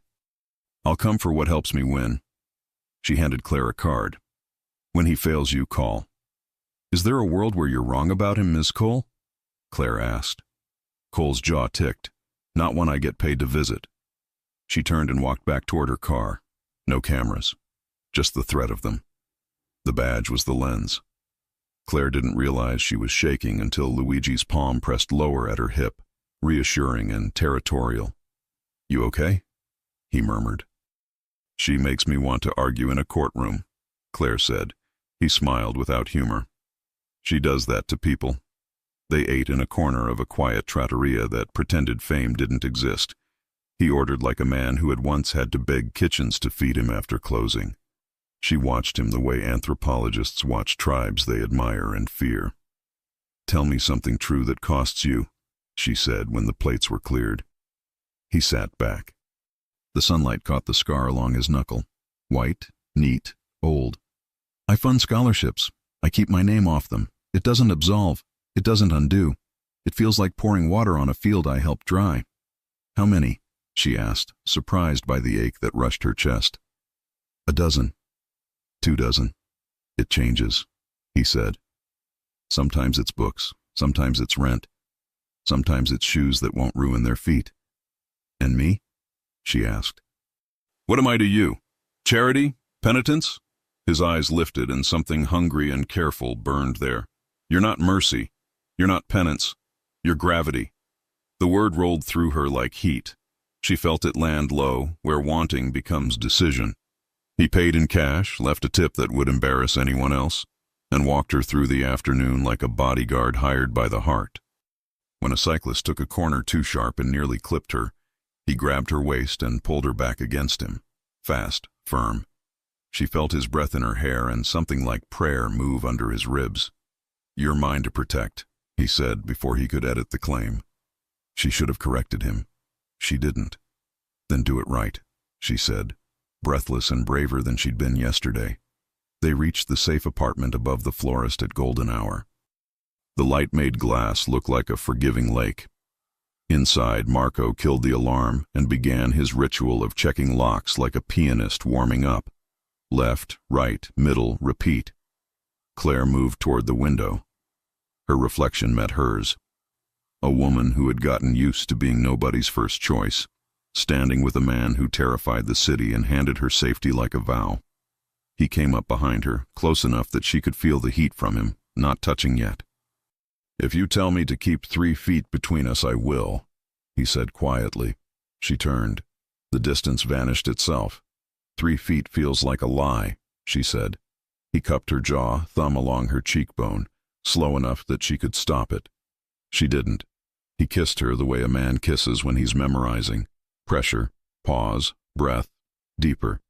"I'll come for what helps me win." She handed Claire a card. "When he fails you, call." "Is there a world where you're wrong about him, Miss Cole?" Claire asked. Cole's jaw ticked. "Not one I get paid to visit." She turned and walked back toward her car. No cameras. Just the threat of them. The badge was the lens. Claire didn't realize she was shaking until Luigi's palm pressed lower at her hip, reassuring and territorial. "You okay?" he murmured. "She makes me want to argue in a courtroom," Claire said. He smiled without humor. She does that to people. They ate in a corner of a quiet trattoria that pretended fame didn't exist. He ordered like a man who had once had to beg kitchens to feed him after closing. She watched him the way anthropologists watch tribes they admire and fear. "Tell me something true that costs you," she said when the plates were cleared. He sat back. The sunlight caught the scar along his knuckle. White, neat, old. "I fund scholarships. I keep my name off them. It doesn't absolve. It doesn't undo. It feels like pouring water on a field I helped dry." "How many?" she asked, surprised by the ache that rushed her chest. "A dozen. 2 dozen. It changes," he said. "Sometimes it's books. Sometimes it's rent. Sometimes it's shoes that won't ruin their feet." "And me?" she asked. "What am I to you? Charity? Penitence?" His eyes lifted and something hungry and careful burned there. "You're not mercy. You're not penance. You're gravity." The word rolled through her like heat. She felt it land low, where wanting becomes decision. He paid in cash, left a tip that would embarrass anyone else, and walked her through the afternoon like a bodyguard hired by the heart. When a cyclist took a corner too sharp and nearly clipped her, he grabbed her waist and pulled her back against him. Fast, firm. She felt his breath in her hair and something like prayer move under his ribs. "You're mine to protect," he said before he could edit the claim. She should have corrected him. She didn't. "Then do it right," she said, breathless and braver than she'd been yesterday. They reached the safe apartment above the florist at golden hour. The light made glass look like a forgiving lake. Inside, Marco killed the alarm and began his ritual of checking locks like a pianist warming up. Left, right, middle, repeat. Claire moved toward the window. Her reflection met hers. A woman who had gotten used to being nobody's first choice, standing with a man who terrified the city and handed her safety like a vow. He came up behind her, close enough that she could feel the heat from him, not touching yet. "If you tell me to keep 3 feet between us, I will," he said quietly. She turned. The distance vanished itself. 3 feet feels like a lie," she said. He cupped her jaw, thumb along her cheekbone, slow enough that she could stop it. She didn't. He kissed her the way a man kisses when he's memorizing. Pressure, pause, breath, deeper.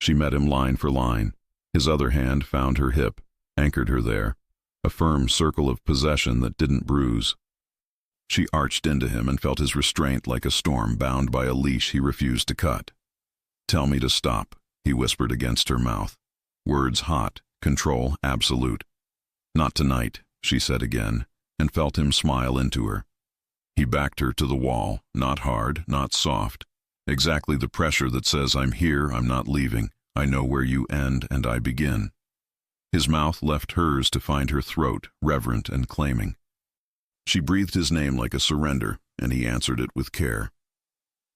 She met him line for line. His other hand found her hip, anchored her there, a firm circle of possession that didn't bruise. She arched into him and felt his restraint like a storm bound by a leash he refused to cut. "Tell me to stop," he whispered against her mouth. Words hot, control absolute. "Not tonight," she said again, and felt him smile into her. He backed her to the wall, not hard, not soft. Exactly the pressure that says, "I'm here, I'm not leaving. I know where you end and I begin." His mouth left hers to find her throat, reverent and claiming. She breathed his name like a surrender, and he answered it with care.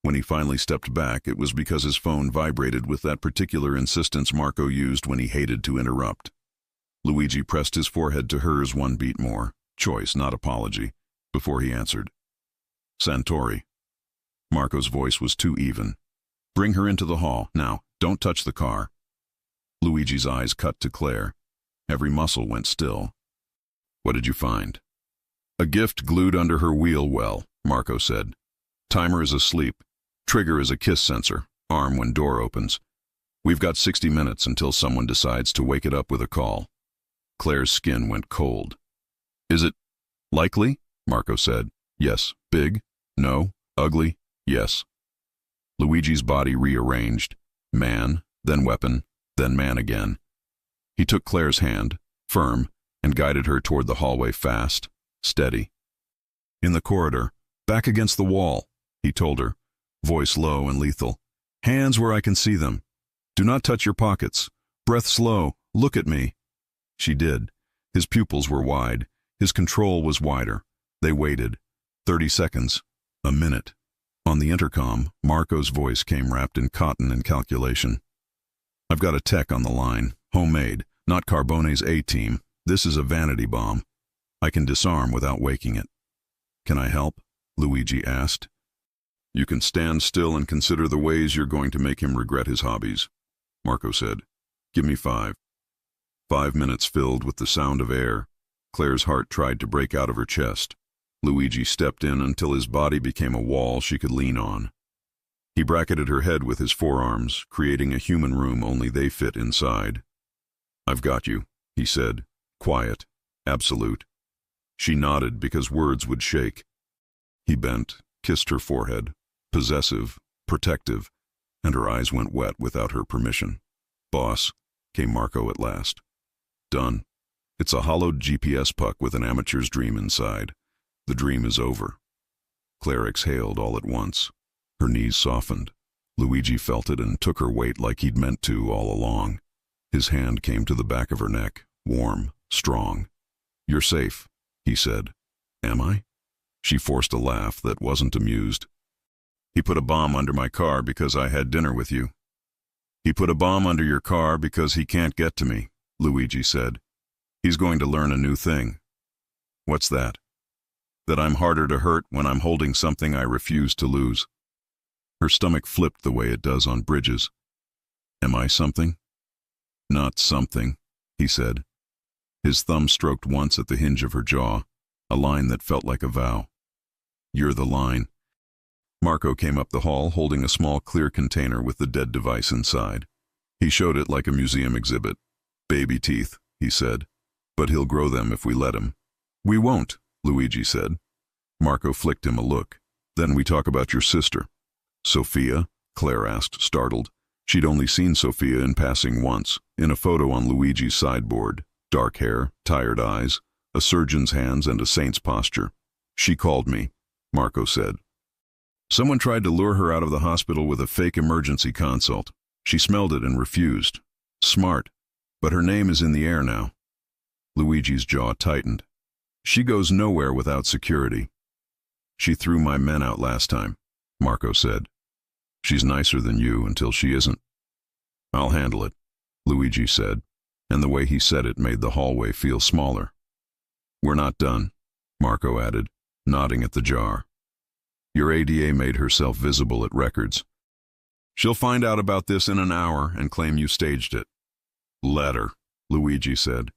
When he finally stepped back, it was because his phone vibrated with that particular insistence Marco used when he hated to interrupt. Luigi pressed his forehead to hers 1 beat more, choice, not apology, before he answered. "Santori." Marco's voice was too even. "Bring her into the hall. Now, don't touch the car." Luigi's eyes cut to Claire. Every muscle went still. "What did you find?" "A gift glued under her wheel well," Marco said. "Timer is asleep. Trigger is a kiss sensor. Arm when door opens. We've got 60 minutes until someone decides to wake it up with a call." Claire's skin went cold. "Is it likely?" Marco said. "Yes. Big? No. Ugly? Yes." Luigi's body rearranged. Man, then weapon, then man again. He took Claire's hand, firm, and guided her toward the hallway fast, steady. "In the corridor, back against the wall," he told her, voice low and lethal. "Hands where I can see them. Do not touch your pockets. Breath slow. Look at me." She did. His pupils were wide. His control was wider. They waited. 30 seconds. A minute. On the intercom, Marco's voice came wrapped in cotton and calculation. "I've got a tech on the line. Homemade. Not Carbone's A-team. This is a vanity bomb. I can disarm without waking it." "Can I help?" Luigi asked. "You can stand still and consider the ways you're going to make him regret his hobbies," Marco said. "Give me 5. 5 minutes filled with the sound of air. Claire's heart tried to break out of her chest. Luigi stepped in until his body became a wall she could lean on. He bracketed her head with his forearms, creating a human room only they fit inside. "I've got you," he said, quiet, absolute. She nodded because words would shake. He bent, kissed her forehead, possessive, protective, and her eyes went wet without her permission. "Boss," came Marco at last. "Done. It's a hollowed GPS puck with an amateur's dream inside. The dream is over." Claire exhaled all at once. Her knees softened. Luigi felt it and took her weight like he'd meant to all along. His hand came to the back of her neck, warm, strong. "You're safe," he said. "Am I?" She forced a laugh that wasn't amused. "He put a bomb under my car because I had dinner with you." "He put a bomb under your car because he can't get to me," Luigi said. "He's going to learn a new thing." "What's that?" "That I'm harder to hurt when I'm holding something I refuse to lose." Her stomach flipped the way it does on bridges. "Am I something?" "Not something," he said. His thumb stroked once at the hinge of her jaw, a line that felt like a vow. "You're the line." Marco came up the hall holding a small clear container with the dead device inside. He showed it like a museum exhibit. "Baby teeth," he said, "but he'll grow them if we let him." "We won't," Luigi said. Marco flicked him a look. "Then we talk about your sister." "Sophia?" Claire asked, startled. She'd only seen Sophia in passing once, in a photo on Luigi's sideboard. Dark hair, tired eyes, a surgeon's hands and a saint's posture. "She called me," Marco said. "Someone tried to lure her out of the hospital with a fake emergency consult. She smelled it and refused. Smart. But her name is in the air now." Luigi's jaw tightened. "She goes nowhere without security." "She threw my men out last time," Marco said. "She's nicer than you until she isn't." "I'll handle it," Luigi said, and the way he said it made the hallway feel smaller. "We're not done," Marco added, nodding at the jar. "Your ADA made herself visible at records. She'll find out about this in an hour and claim you staged it." "Let her," Luigi said.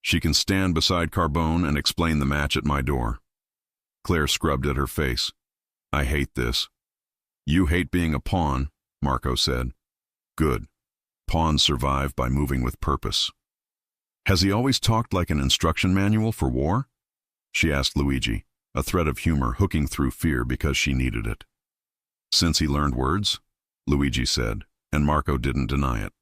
"She can stand beside Carbone and explain the match at my door." Claire scrubbed at her face. "I hate this." "You hate being a pawn," Marco said. "Good. Pawns survive by moving with purpose." "Has he always talked like an instruction manual for war?" she asked Luigi, a thread of humor hooking through fear because she needed it. "Since he learned words?" Luigi said, and Marco didn't deny it.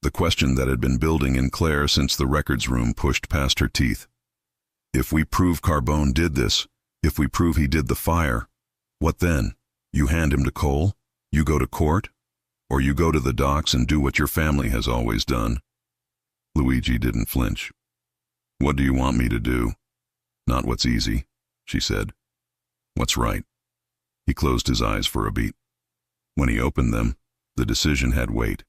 The question that had been building in Claire since the records room pushed past her teeth. "If we prove Carbone did this, if we prove he did the fire, what then? You hand him to Cole? You go to court? Or you go to the docks and do what your family has always done?" Luigi didn't flinch. "What do you want me to do?" "Not what's easy," she said. "What's right?" He closed his eyes for a beat. When he opened them, the decision had weight.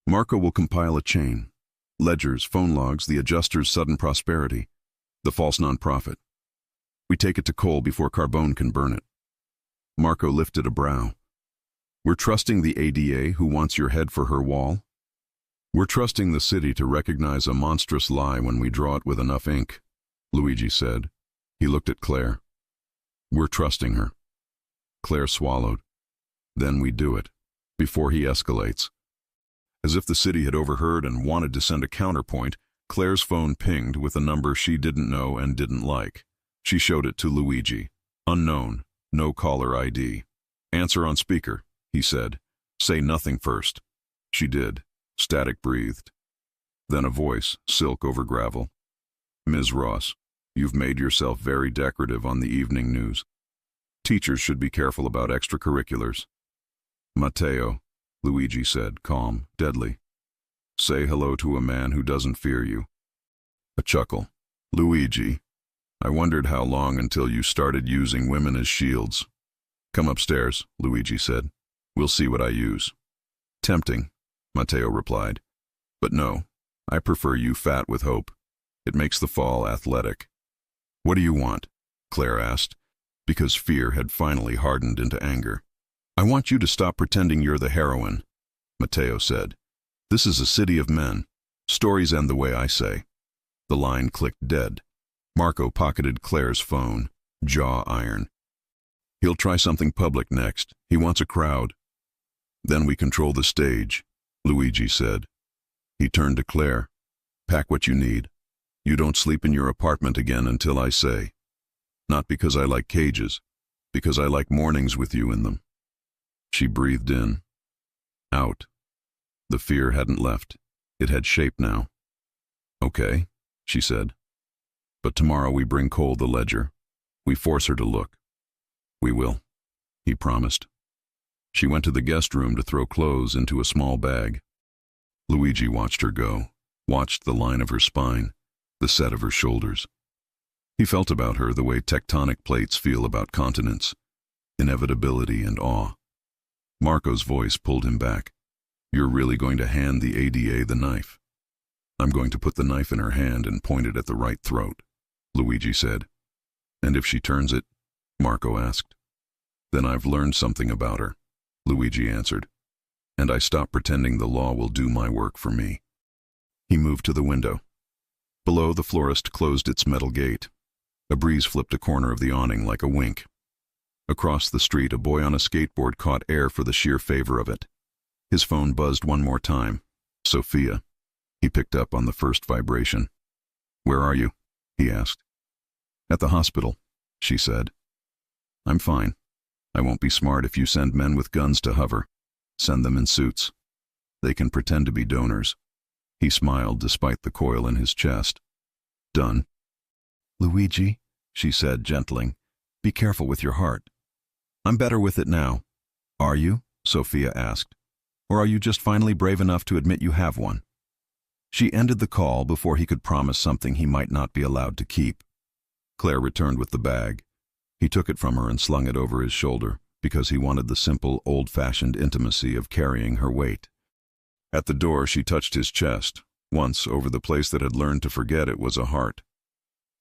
"Marco will compile a chain. Ledgers, phone logs, the adjuster's sudden prosperity, the false nonprofit. We take it to Cole before Carbone can burn it." Marco lifted a brow. "We're trusting the ADA who wants your head for her wall? We're trusting the city to recognize a monstrous lie when we draw it with enough ink," Luigi said. He looked at Claire. "We're trusting her." Claire swallowed. "Then we do it, before he escalates." As if the city had overheard and wanted to send a counterpoint, Claire's phone pinged with a number she didn't know and didn't like. She showed it to Luigi. "Unknown, no caller ID. Answer on speaker," he said. "Say nothing first." She did. Static breathed. Then a voice, silk over gravel. "Ms. Ross, you've made yourself very decorative on the evening news. Teachers should be careful about extracurriculars." "Matteo," Luigi said, calm, deadly. "Say hello to a man who doesn't fear you." A chuckle. "Luigi, I wondered how long until you started using women as shields." "Come upstairs," Luigi said. "We'll see what I use." "Tempting," Matteo replied. "But no, I prefer you fat with hope. It makes the fall athletic." "What do you want?" Claire asked, because fear had finally hardened into anger. "I want you to stop pretending you're the heroine," Matteo said. "This is a city of men. Stories end the way I say. The line clicked dead. Marco pocketed Claire's phone, jaw iron. He'll try something public next. He wants a crowd. Then we control the stage, Luigi said. He turned to Claire. Pack what you need. You don't sleep in your apartment again until I say. Not because I like cages, because I like mornings with you in them. She breathed in, out. The fear hadn't left. It had shape now. Okay, she said. But tomorrow we bring Cole the ledger. We force her to look. We will, he promised. She went to the guest room to throw clothes into a small bag. Luigi watched her go, watched the line of her spine, the set of her shoulders. He felt about her the way tectonic plates feel about continents, inevitability and awe. Marco's voice pulled him back. You're really going to hand the ADA the knife? I'm going to put the knife in her hand and point it at the right throat, Luigi said. And if she turns it? Marco asked. Then I've learned something about her, Luigi answered. And I stop pretending the law will do my work for me. He moved to the window. Below, the florist closed its metal gate. A breeze flipped a corner of the awning like a wink. Across the street, a boy on a skateboard caught air for the sheer favor of it. His phone buzzed one more time. Sophia. He picked up on the first vibration. Where are you? He asked. At the hospital, she said. I'm fine. I won't be smart if you send men with guns to hover. Send them in suits. They can pretend to be donors. He smiled despite the coil in his chest. Done. Luigi, she said, gentling, be careful with your heart. I'm better with it now. Are you? Sophia asked. Or are you just finally brave enough to admit you have one? She ended the call before he could promise something he might not be allowed to keep. Claire returned with the bag. He took it from her and slung it over his shoulder because he wanted the simple, old-fashioned intimacy of carrying her weight. At the door, she touched his chest. Once, over the place that had learned to forget it was a heart.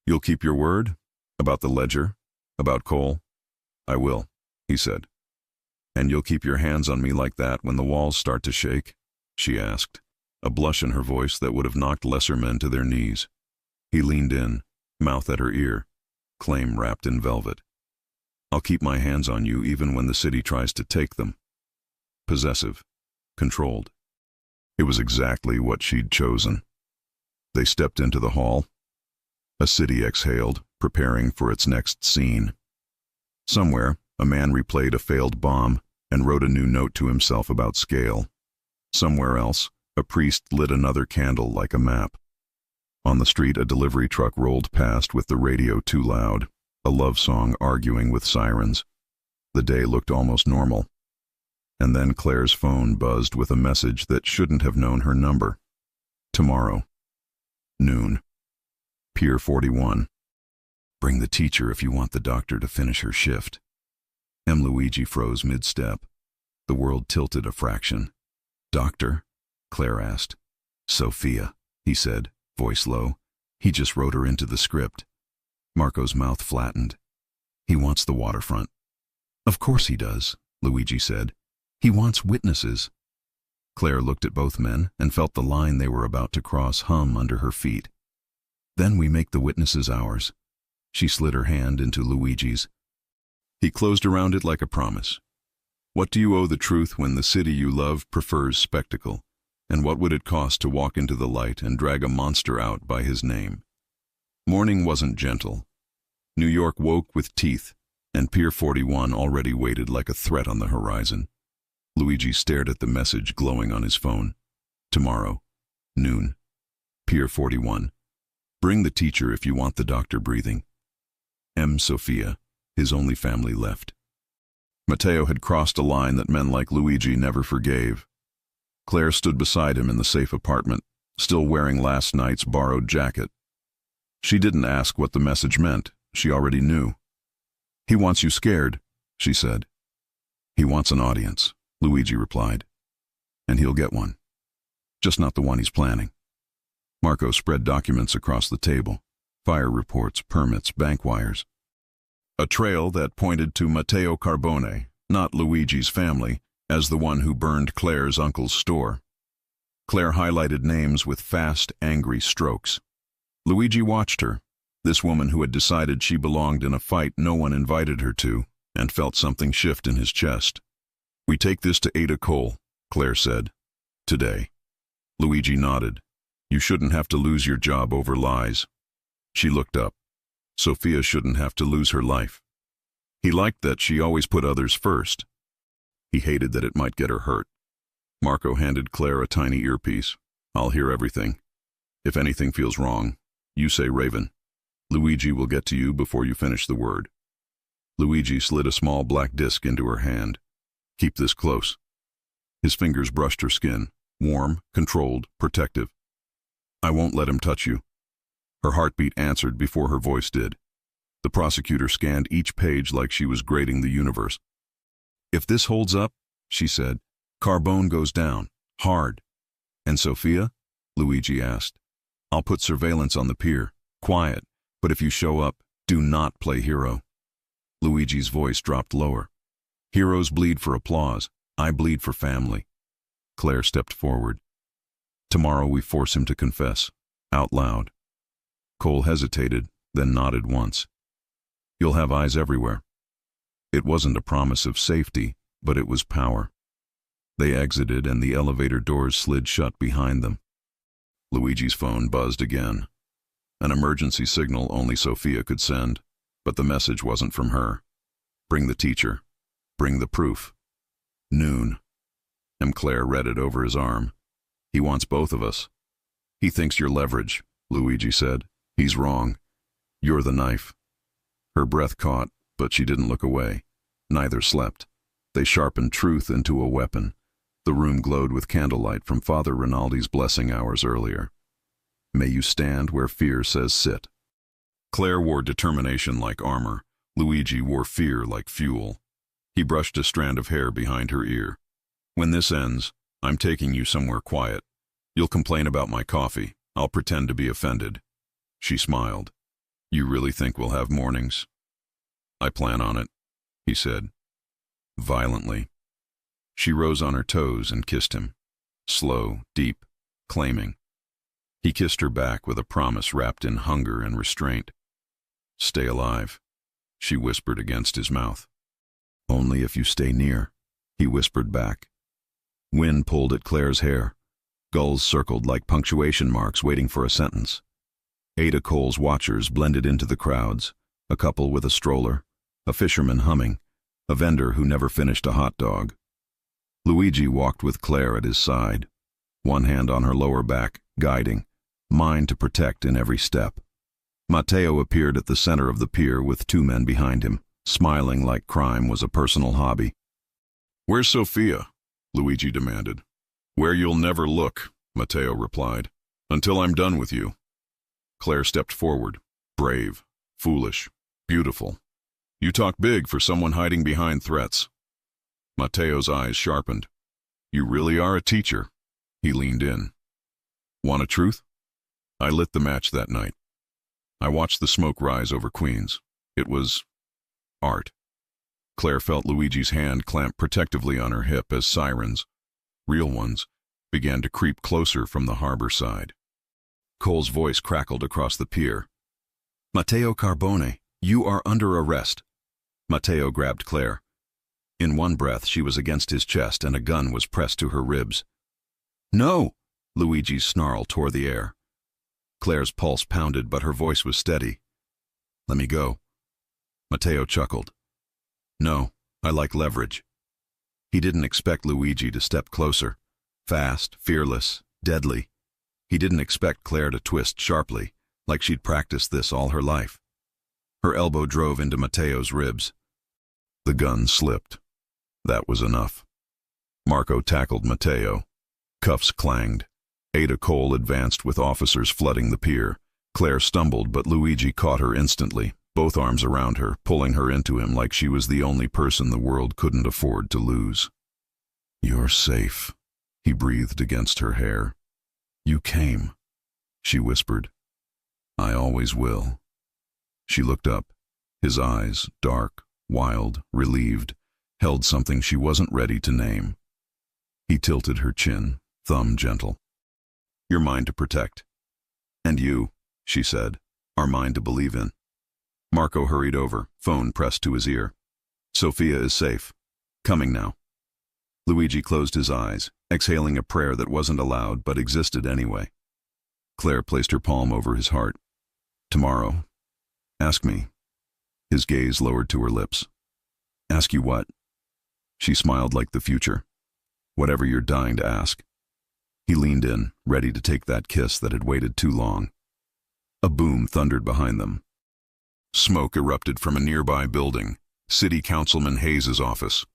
You'll keep your word? About the ledger? About Cole? I will, he said. And you'll keep your hands on me like that when the walls start to shake? She asked, a blush in her voice that would have knocked lesser men to their knees. He leaned in, mouth at her ear, claim wrapped in velvet. I'll keep my hands on you even when the city tries to take them. Possessive, controlled. It was exactly what she'd chosen. They stepped into the hall. A city exhaled, preparing for its next scene. Somewhere, a man replayed a failed bomb and wrote a new note to himself about scale. Somewhere else, a priest lit another candle like a map. On the street, a delivery truck rolled past with the radio too loud, a love song arguing with sirens. The day looked almost normal. And then Claire's phone buzzed with a message that shouldn't have known her number. Tomorrow. Noon. Pier 41. Bring the teacher if you want the doctor to finish her shift. Luigi froze mid-step. The world tilted a fraction. Doctor? Claire asked. Sophia, he said, voice low. He just wrote her into the script. Marco's mouth flattened. He wants the waterfront. Of course he does, Luigi said. He wants witnesses. Claire looked at both men and felt the line they were about to cross hum under her feet. Then we make the witnesses ours. She slid her hand into Luigi's. He closed around it like a promise. What do you owe the truth when the city you love prefers spectacle? And what would it cost to walk into the light and drag a monster out by his name? Morning wasn't gentle. New York woke with teeth, and Pier 41 already waited like a threat on the horizon. Luigi stared at the message glowing on his phone. Tomorrow. Noon. Pier 41. Bring the teacher if you want the doctor breathing. Sophia, his only family left. Matteo had crossed a line that men like Luigi never forgave. Claire stood beside him in the safe apartment, still wearing last night's borrowed jacket. She didn't ask what the message meant. She already knew. He wants you scared, she said. He wants an audience, Luigi replied. And he'll get one. Just not the one he's planning. Marco spread documents across the table. Fire reports, permits, bank wires. A trail that pointed to Matteo Carbone, not Luigi's family, as the one who burned Claire's uncle's store. Claire highlighted names with fast, angry strokes. Luigi watched her, this woman who had decided she belonged in a fight no one invited her to, and felt something shift in his chest. "We take this to Ada Cole," Claire said. "Today." Luigi nodded. "You shouldn't have to lose your job over lies." She looked up. Sophia shouldn't have to lose her life. He liked that she always put others first. He hated that it might get her hurt. Marco handed Claire a tiny earpiece. "I'll hear everything. If anything feels wrong, you say Raven. Luigi will get to you before you finish the word." Luigi slid a small black disc into her hand. "Keep this close." His fingers brushed her skin, warm, controlled, protective. "I won't let him touch you." Her heartbeat answered before her voice did. The prosecutor scanned each page like she was grading the universe. "If this holds up," she said, "Carbone goes down, hard." "And Sophia?" Luigi asked. "I'll put surveillance on the pier, quiet, but if you show up, do not play hero." Luigi's voice dropped lower. "Heroes bleed for applause. I bleed for family." Claire stepped forward. "Tomorrow we force him to confess, out loud." Cole hesitated, then nodded once. "You'll have eyes everywhere." It wasn't a promise of safety, but it was power. They exited and the elevator doors slid shut behind them. Luigi's phone buzzed again. An emergency signal only Sophia could send, but the message wasn't from her. "Bring the teacher. Bring the proof. Noon." Claire read it over his arm. "He wants both of us." "He thinks you're leverage," Luigi said. "He's wrong. You're the knife." Her breath caught, but she didn't look away. Neither slept. They sharpened truth into a weapon. The room glowed with candlelight from Father Rinaldi's blessing hours earlier. "May you stand where fear says sit." Claire wore determination like armor. Luigi wore fear like fuel. He brushed a strand of hair behind her ear. "When this ends, I'm taking you somewhere quiet. You'll complain about my coffee. I'll pretend to be offended." She smiled. "You really think we'll have mornings?" "I plan on it," he said. Violently. She rose on her toes and kissed him. Slow, deep, claiming. He kissed her back with a promise wrapped in hunger and restraint. "Stay alive," she whispered against his mouth. "Only if you stay near," he whispered back. Wind pulled at Claire's hair. Gulls circled like punctuation marks waiting for a sentence. Ada Cole's watchers blended into the crowds, a couple with a stroller, a fisherman humming, a vendor who never finished a hot dog. Luigi walked with Claire at his side, one hand on her lower back, guiding, mind to protect in every step. Matteo appeared at the center of the pier with two men behind him, smiling like crime was a personal hobby. "Where's Sophia?" Luigi demanded. "Where you'll never look," Matteo replied, "until I'm done with you." Claire stepped forward, brave, foolish, beautiful. "You talk big for someone hiding behind threats." Matteo's eyes sharpened. "You really are a teacher." He leaned in. "Want a truth? I lit the match that night. I watched the smoke rise over Queens. It was art." Claire felt Luigi's hand clamp protectively on her hip as sirens, real ones, began to creep closer from the harbor side. Cole's voice crackled across the pier. "Matteo Carbone, you are under arrest." Matteo grabbed Claire. In one breath she was against his chest and a gun was pressed to her ribs. "No!" Luigi's snarl tore the air. Claire's pulse pounded, but her voice was steady. "Let me go." Matteo chuckled. "No, I like leverage." He didn't expect Luigi to step closer. Fast, fearless, deadly. He didn't expect Claire to twist sharply, like she'd practiced this all her life. Her elbow drove into Matteo's ribs. The gun slipped. That was enough. Marco tackled Matteo. Cuffs clanged. Ada Cole advanced with officers flooding the pier. Claire stumbled, but Luigi caught her instantly, both arms around her, pulling her into him like she was the only person the world couldn't afford to lose. "You're safe," he breathed against her hair. "You came," she whispered. "I always will." She looked up. His eyes, dark, wild, relieved, held something she wasn't ready to name. He tilted her chin, thumb gentle. You're mine to protect. And you, she said, are mine to believe in. Marco hurried over, phone pressed to his ear. Sophia is safe. Coming now. Luigi closed his eyes, exhaling a prayer that wasn't aloud but existed anyway. Claire placed her palm over his heart. Tomorrow. Ask me. His gaze lowered to her lips. Ask you what? She smiled like the future. Whatever you're dying to ask. He leaned in, ready to take that kiss that had waited too long. A boom thundered behind them. Smoke erupted from a nearby building, City Councilman Hayes' office.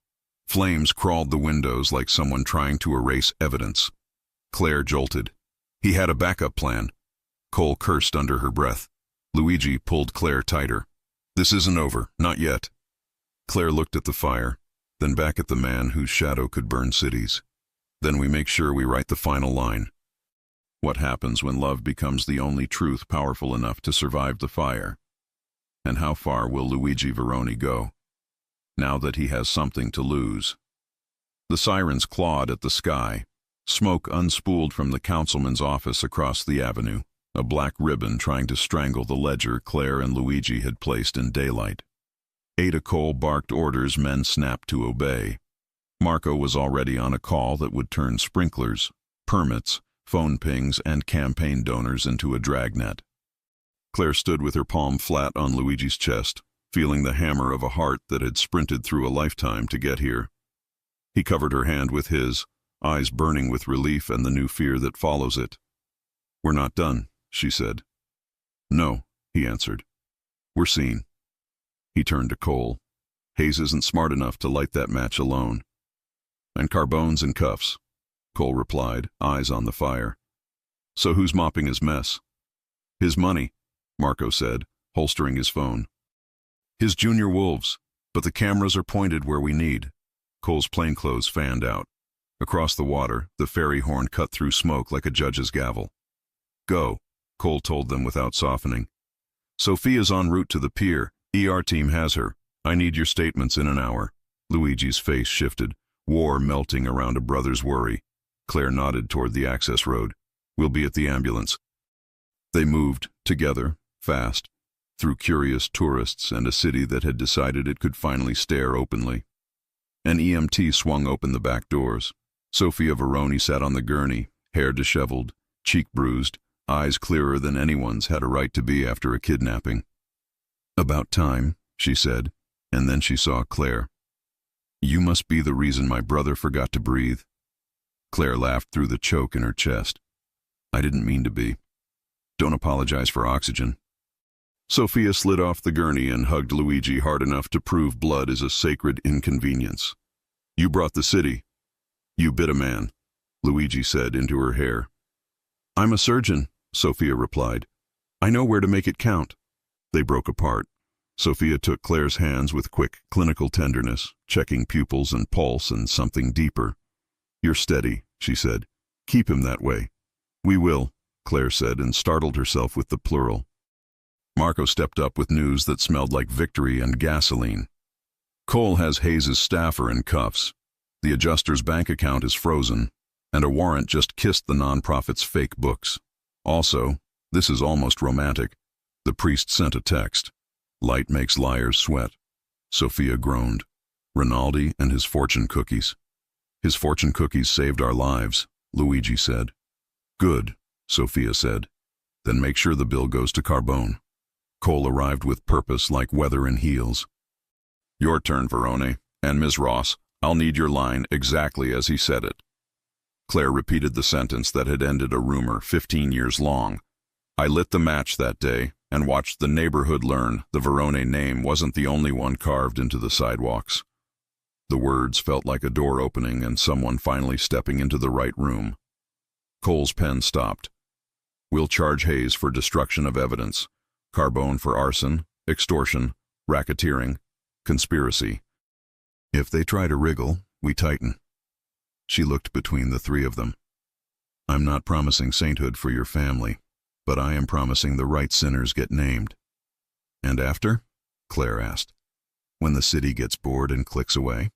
Flames crawled the windows like someone trying to erase evidence. Claire jolted. He had a backup plan. Cole cursed under her breath. Luigi pulled Claire tighter. This isn't over, not yet. Claire looked at the fire, then back at the man whose shadow could burn cities. Then we make sure we write the final line. What happens when love becomes the only truth powerful enough to survive the fire? And how far will Luigi Veroni go, now that he has something to lose? The sirens clawed at the sky. Smoke unspooled from the councilman's office across the avenue, a black ribbon trying to strangle the ledger Claire and Luigi had placed in daylight. Ada Cole barked orders men snapped to obey. Marco was already on a call that would turn sprinklers, permits, phone pings, and campaign donors into a dragnet. Claire stood with her palm flat on Luigi's chest, feeling the hammer of a heart that had sprinted through a lifetime to get here. He covered her hand with his, eyes burning with relief and the new fear that follows it. We're not done, she said. No, he answered. We're seen. He turned to Cole. Hayes isn't smart enough to light that match alone. And Carbone's in cuffs, Cole replied, eyes on the fire. So who's mopping his mess? His money, Marco said, holstering his phone. His junior wolves, but the cameras are pointed where we need. Cole's plainclothes fanned out. Across the water, the ferry horn cut through smoke like a judge's gavel. Go, Cole told them without softening. Sophia's en route to the pier. ER team has her. I need your statements in an hour. Luigi's face shifted, war melting around a brother's worry. Claire nodded toward the access road. We'll be at the ambulance. They moved, together, fast, through curious tourists and a city that had decided it could finally stare openly. An EMT swung open the back doors. Sophia Veroni sat on the gurney, hair disheveled, cheek bruised, eyes clearer than anyone's had a right to be after a kidnapping. About time, she said, and then she saw Claire. You must be the reason my brother forgot to breathe. Claire laughed through the choke in her chest. I didn't mean to be. Don't apologize for oxygen. Sophia slid off the gurney and hugged Luigi hard enough to prove blood is a sacred inconvenience. You brought the city. You bit a man, Luigi said into her hair. I'm a surgeon, Sophia replied. I know where to make it count. They broke apart. Sophia took Claire's hands with quick, clinical tenderness, checking pupils and pulse and something deeper. You're steady, she said. Keep him that way. We will, Claire said and startled herself with the plural. Marco stepped up with news that smelled like victory and gasoline. Cole has Hayes' staffer in cuffs. The adjuster's bank account is frozen, and a warrant just kissed the nonprofit's fake books. Also, this is almost romantic. The priest sent a text. Light makes liars sweat. Sophia groaned. Rinaldi and his fortune cookies. His fortune cookies saved our lives, Luigi said. Good, Sophia said. Then make sure the bill goes to Carbone. Cole arrived with purpose like weather in heels. Your turn, Veroni, and Ms. Ross, I'll need your line exactly as he said it. Claire repeated the sentence that had ended a rumor 15 years long. I lit the match that day and watched the neighborhood learn the Veroni name wasn't the only one carved into the sidewalks. The words felt like a door opening and someone finally stepping into the right room. Cole's pen stopped. We'll charge Hayes for destruction of evidence, Carbone for arson, extortion, racketeering, conspiracy. If they try to wriggle, we tighten. She looked between the three of them. I'm not promising sainthood for your family, but I am promising the right sinners get named. And after? Claire asked. When the city gets bored and clicks away?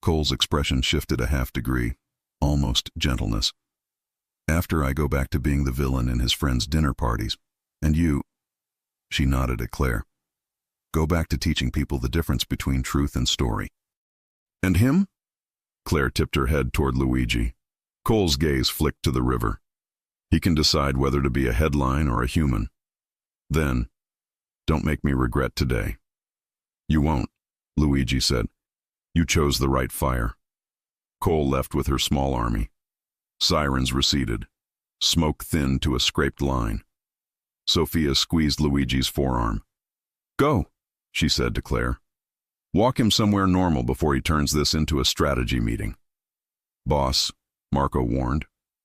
Cole's expression shifted a half degree, almost gentleness. After I go back to being the villain in his friend's dinner parties. And you, she nodded at Claire, go back to teaching people the difference between truth and story. And him? Claire tipped her head toward Luigi. Cole's gaze flicked to the river. He can decide whether to be a headline or a human. Then, don't make me regret today. You won't, Luigi said. You chose the right fire. Cole left with her small army. Sirens receded. Smoke thinned to a scraped line. Sophia squeezed Luigi's forearm. Go, she said to Claire. Walk him somewhere normal before he turns this into a strategy meeting. Boss, Marco warned.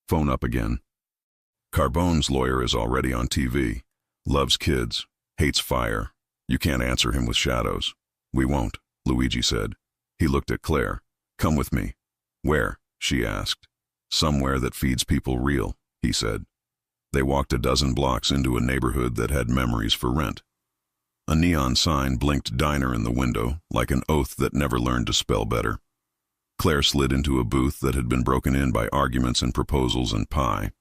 Phone up again. Carbone's lawyer is already on TV. Loves kids. Hates fire. You can't answer him with shadows. We won't, Luigi said. He looked at Claire. Come with me. Where? She asked. Somewhere that feeds people real, he said. They walked a dozen blocks into a neighborhood that had memories for rent. A neon sign blinked diner in the window, like an oath that never learned to spell better. Claire slid into a booth that had been broken in by arguments and proposals and pie.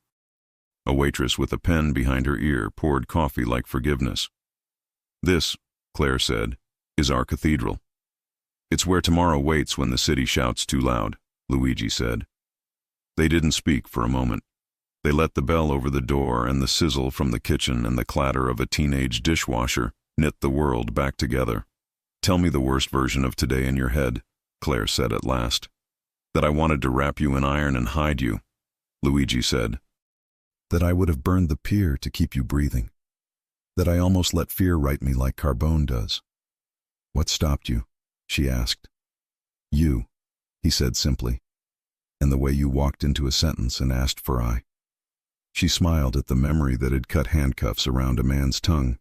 A waitress with a pen behind her ear poured coffee like forgiveness. This, Claire said, is our cathedral. It's where tomorrow waits when the city shouts too loud, Luigi said. They didn't speak for a moment. They let the bell over the door and the sizzle from the kitchen and the clatter of a teenage dishwasher knit the world back together. Tell me the worst version of today in your head, Claire said at last. That I wanted to wrap you in iron and hide you, Luigi said. That I would have burned the pier to keep you breathing. That I almost let fear write me like Carbone does. What stopped you? She asked. You, he said simply. And the way you walked into a sentence and asked for I. She smiled at the memory that had cut handcuffs around a man's tongue.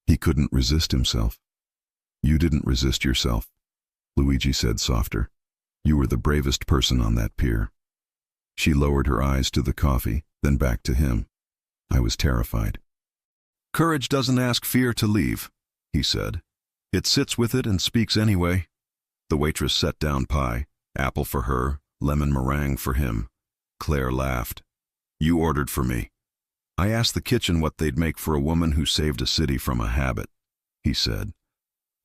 He couldn't resist himself. You didn't resist yourself, Luigi said softer. You were the bravest person on that pier. She lowered her eyes to the coffee, then back to him. I was terrified. Courage doesn't ask fear to leave, he said. It sits with it and speaks anyway. The waitress set down pie, apple for her, lemon meringue for him. Claire laughed. You ordered for me. I asked the kitchen what they'd make for a woman who saved a city from a habit, he said.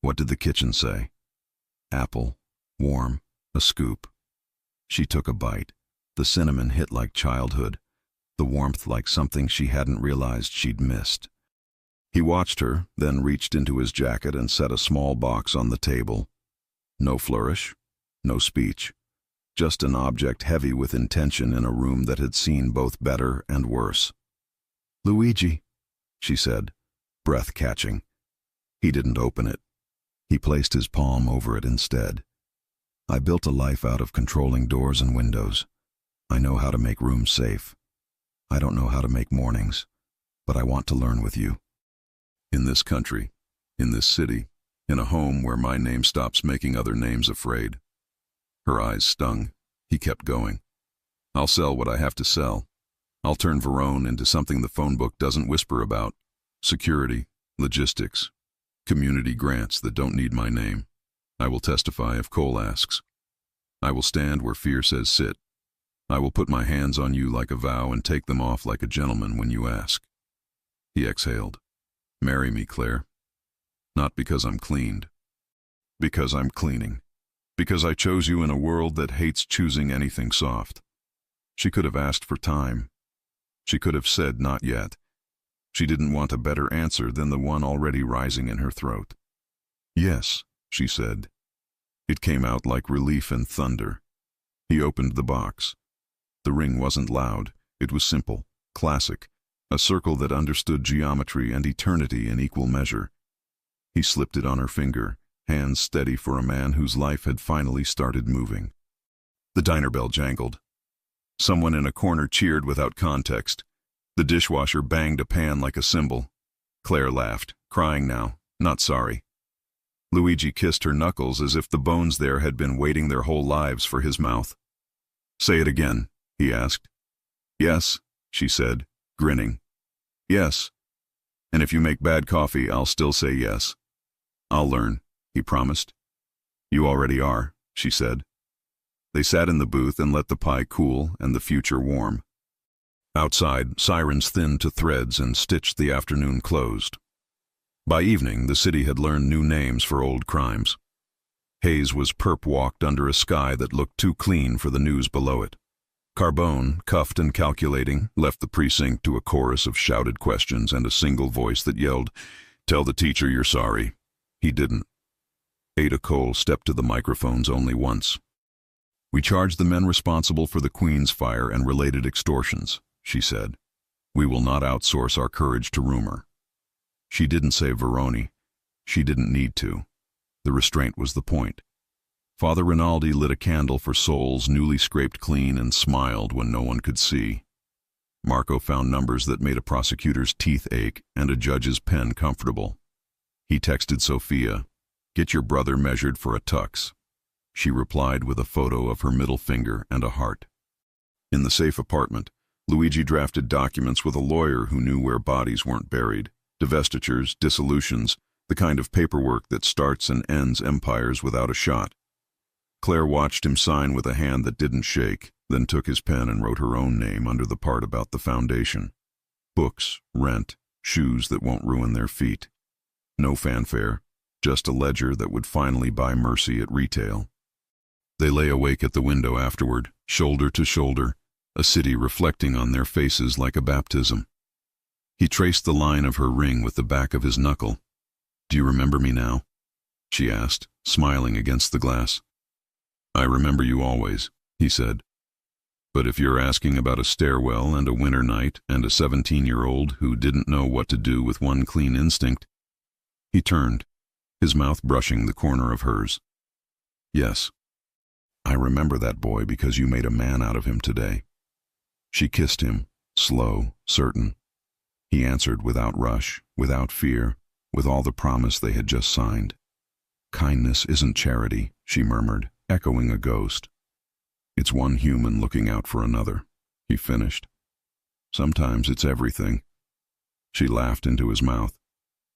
What did the kitchen say? Apple, warm, a scoop. She took a bite. The cinnamon hit like childhood, the warmth like something she hadn't realized she'd missed. He watched her, then reached into his jacket and set a small box on the table. No flourish, no speech. Just an object heavy with intention in a room that had seen both better and worse. Luigi, she said, breath catching. He didn't open it. He placed his palm over it instead. I built a life out of controlling doors and windows. I know how to make rooms safe. I don't know how to make mornings, but I want to learn with you. In this country, in this city, in a home where my name stops making other names afraid. Her eyes stung. He kept going. I'll sell what I have to sell. I'll turn Verone into something the phone book doesn't whisper about. Security, logistics, community grants that don't need my name. I will testify if Cole asks. I will stand where fear says sit. I will put my hands on you like a vow and take them off like a gentleman when you ask. He exhaled. Marry me, Claire. Not because I'm cleaned. Because I'm cleaning. Because I chose you in a world that hates choosing anything soft. She could have asked for time. She could have said not yet. She didn't want a better answer than the one already rising in her throat. Yes, she said. It came out like relief and thunder. He opened the box. The ring wasn't loud. It was simple, classic, a circle that understood geometry and eternity in equal measure. He slipped it on her finger, hands steady for a man whose life had finally started moving. The diner bell jangled. Someone in a corner cheered without context. The dishwasher banged a pan like a cymbal. Claire laughed, crying now, not sorry. Luigi kissed her knuckles as if the bones there had been waiting their whole lives for his mouth. Say it again, he asked. Yes, she said, grinning. Yes. And if you make bad coffee, I'll still say yes. I'll learn, he promised. You already are, she said. They sat in the booth and let the pie cool and the future warm. Outside, sirens thinned to threads and stitched the afternoon closed. By evening, the city had learned new names for old crimes. Hayes was perp-walked under a sky that looked too clean for the news below it. Carbone, cuffed and calculating, left the precinct to a chorus of shouted questions and a single voice that yelled, "Tell the teacher you're sorry." He didn't. Ada Cole stepped to the microphones only once. "We charge the men responsible for the Queen's fire and related extortions," she said. "We will not outsource our courage to rumor." She didn't say Veroni. She didn't need to. The restraint was the point. Father Rinaldi lit a candle for souls newly scraped clean and smiled when no one could see. Marco found numbers that made a prosecutor's teeth ache and a judge's pen comfortable. He texted Sophia, "Get your brother measured for a tux." She replied with a photo of her middle finger and a heart. In the safe apartment, Luigi drafted documents with a lawyer who knew where bodies weren't buried, divestitures, dissolutions, the kind of paperwork that starts and ends empires without a shot. Claire watched him sign with a hand that didn't shake, then took his pen and wrote her own name under the part about the foundation. Books, rent, shoes that won't ruin their feet. No fanfare, just a ledger that would finally buy mercy at retail. They lay awake at the window afterward, shoulder to shoulder, a city reflecting on their faces like a baptism. He traced the line of her ring with the back of his knuckle. "Do you remember me now?" she asked, smiling against the glass. "I remember you always," he said. "But if you're asking about a stairwell and a winter night and a 17-year-old who didn't know what to do with one clean instinct—" He turned, his mouth brushing the corner of hers. "Yes. I remember that boy because you made a man out of him today." She kissed him, slow, certain. He answered without rush, without fear, with all the promise they had just signed. "Kindness isn't charity," she murmured, echoing a ghost. "It's one human looking out for another," he finished. "Sometimes it's everything." She laughed into his mouth.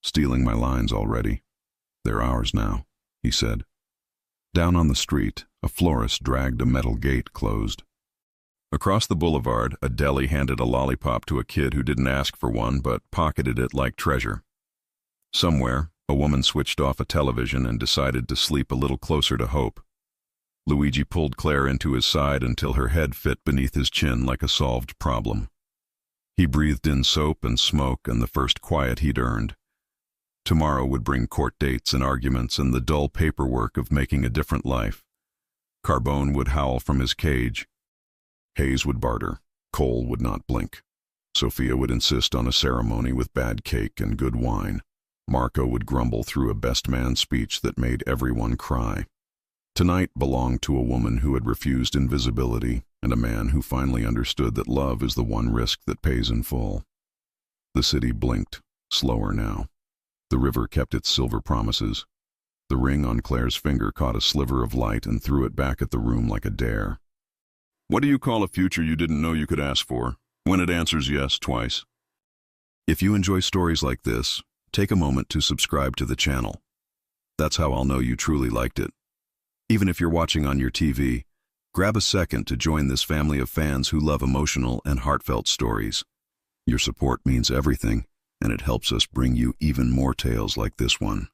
"Stealing my lines already." "They're ours now," he said. Down on the street, a florist dragged a metal gate closed. Across the boulevard, a deli handed a lollipop to a kid who didn't ask for one but pocketed it like treasure. Somewhere, a woman switched off a television and decided to sleep a little closer to hope. Luigi pulled Claire into his side until her head fit beneath his chin like a solved problem. He breathed in soap and smoke and the first quiet he'd earned. Tomorrow would bring court dates and arguments and the dull paperwork of making a different life. Carbone would howl from his cage. Hayes would barter. Cole would not blink. Sophia would insist on a ceremony with bad cake and good wine. Marco would grumble through a best man speech that made everyone cry. Tonight belonged to a woman who had refused invisibility and a man who finally understood that love is the one risk that pays in full. The city blinked, slower now. The river kept its silver promises. The ring on Claire's finger caught a sliver of light and threw it back at the room like a dare. "What do you call a future you didn't know you could ask for, when it answers yes twice?" If you enjoy stories like this, take a moment to subscribe to the channel. That's how I'll know you truly liked it. Even if you're watching on your TV, grab a second to join this family of fans who love emotional and heartfelt stories. Your support means everything, and it helps us bring you even more tales like this one.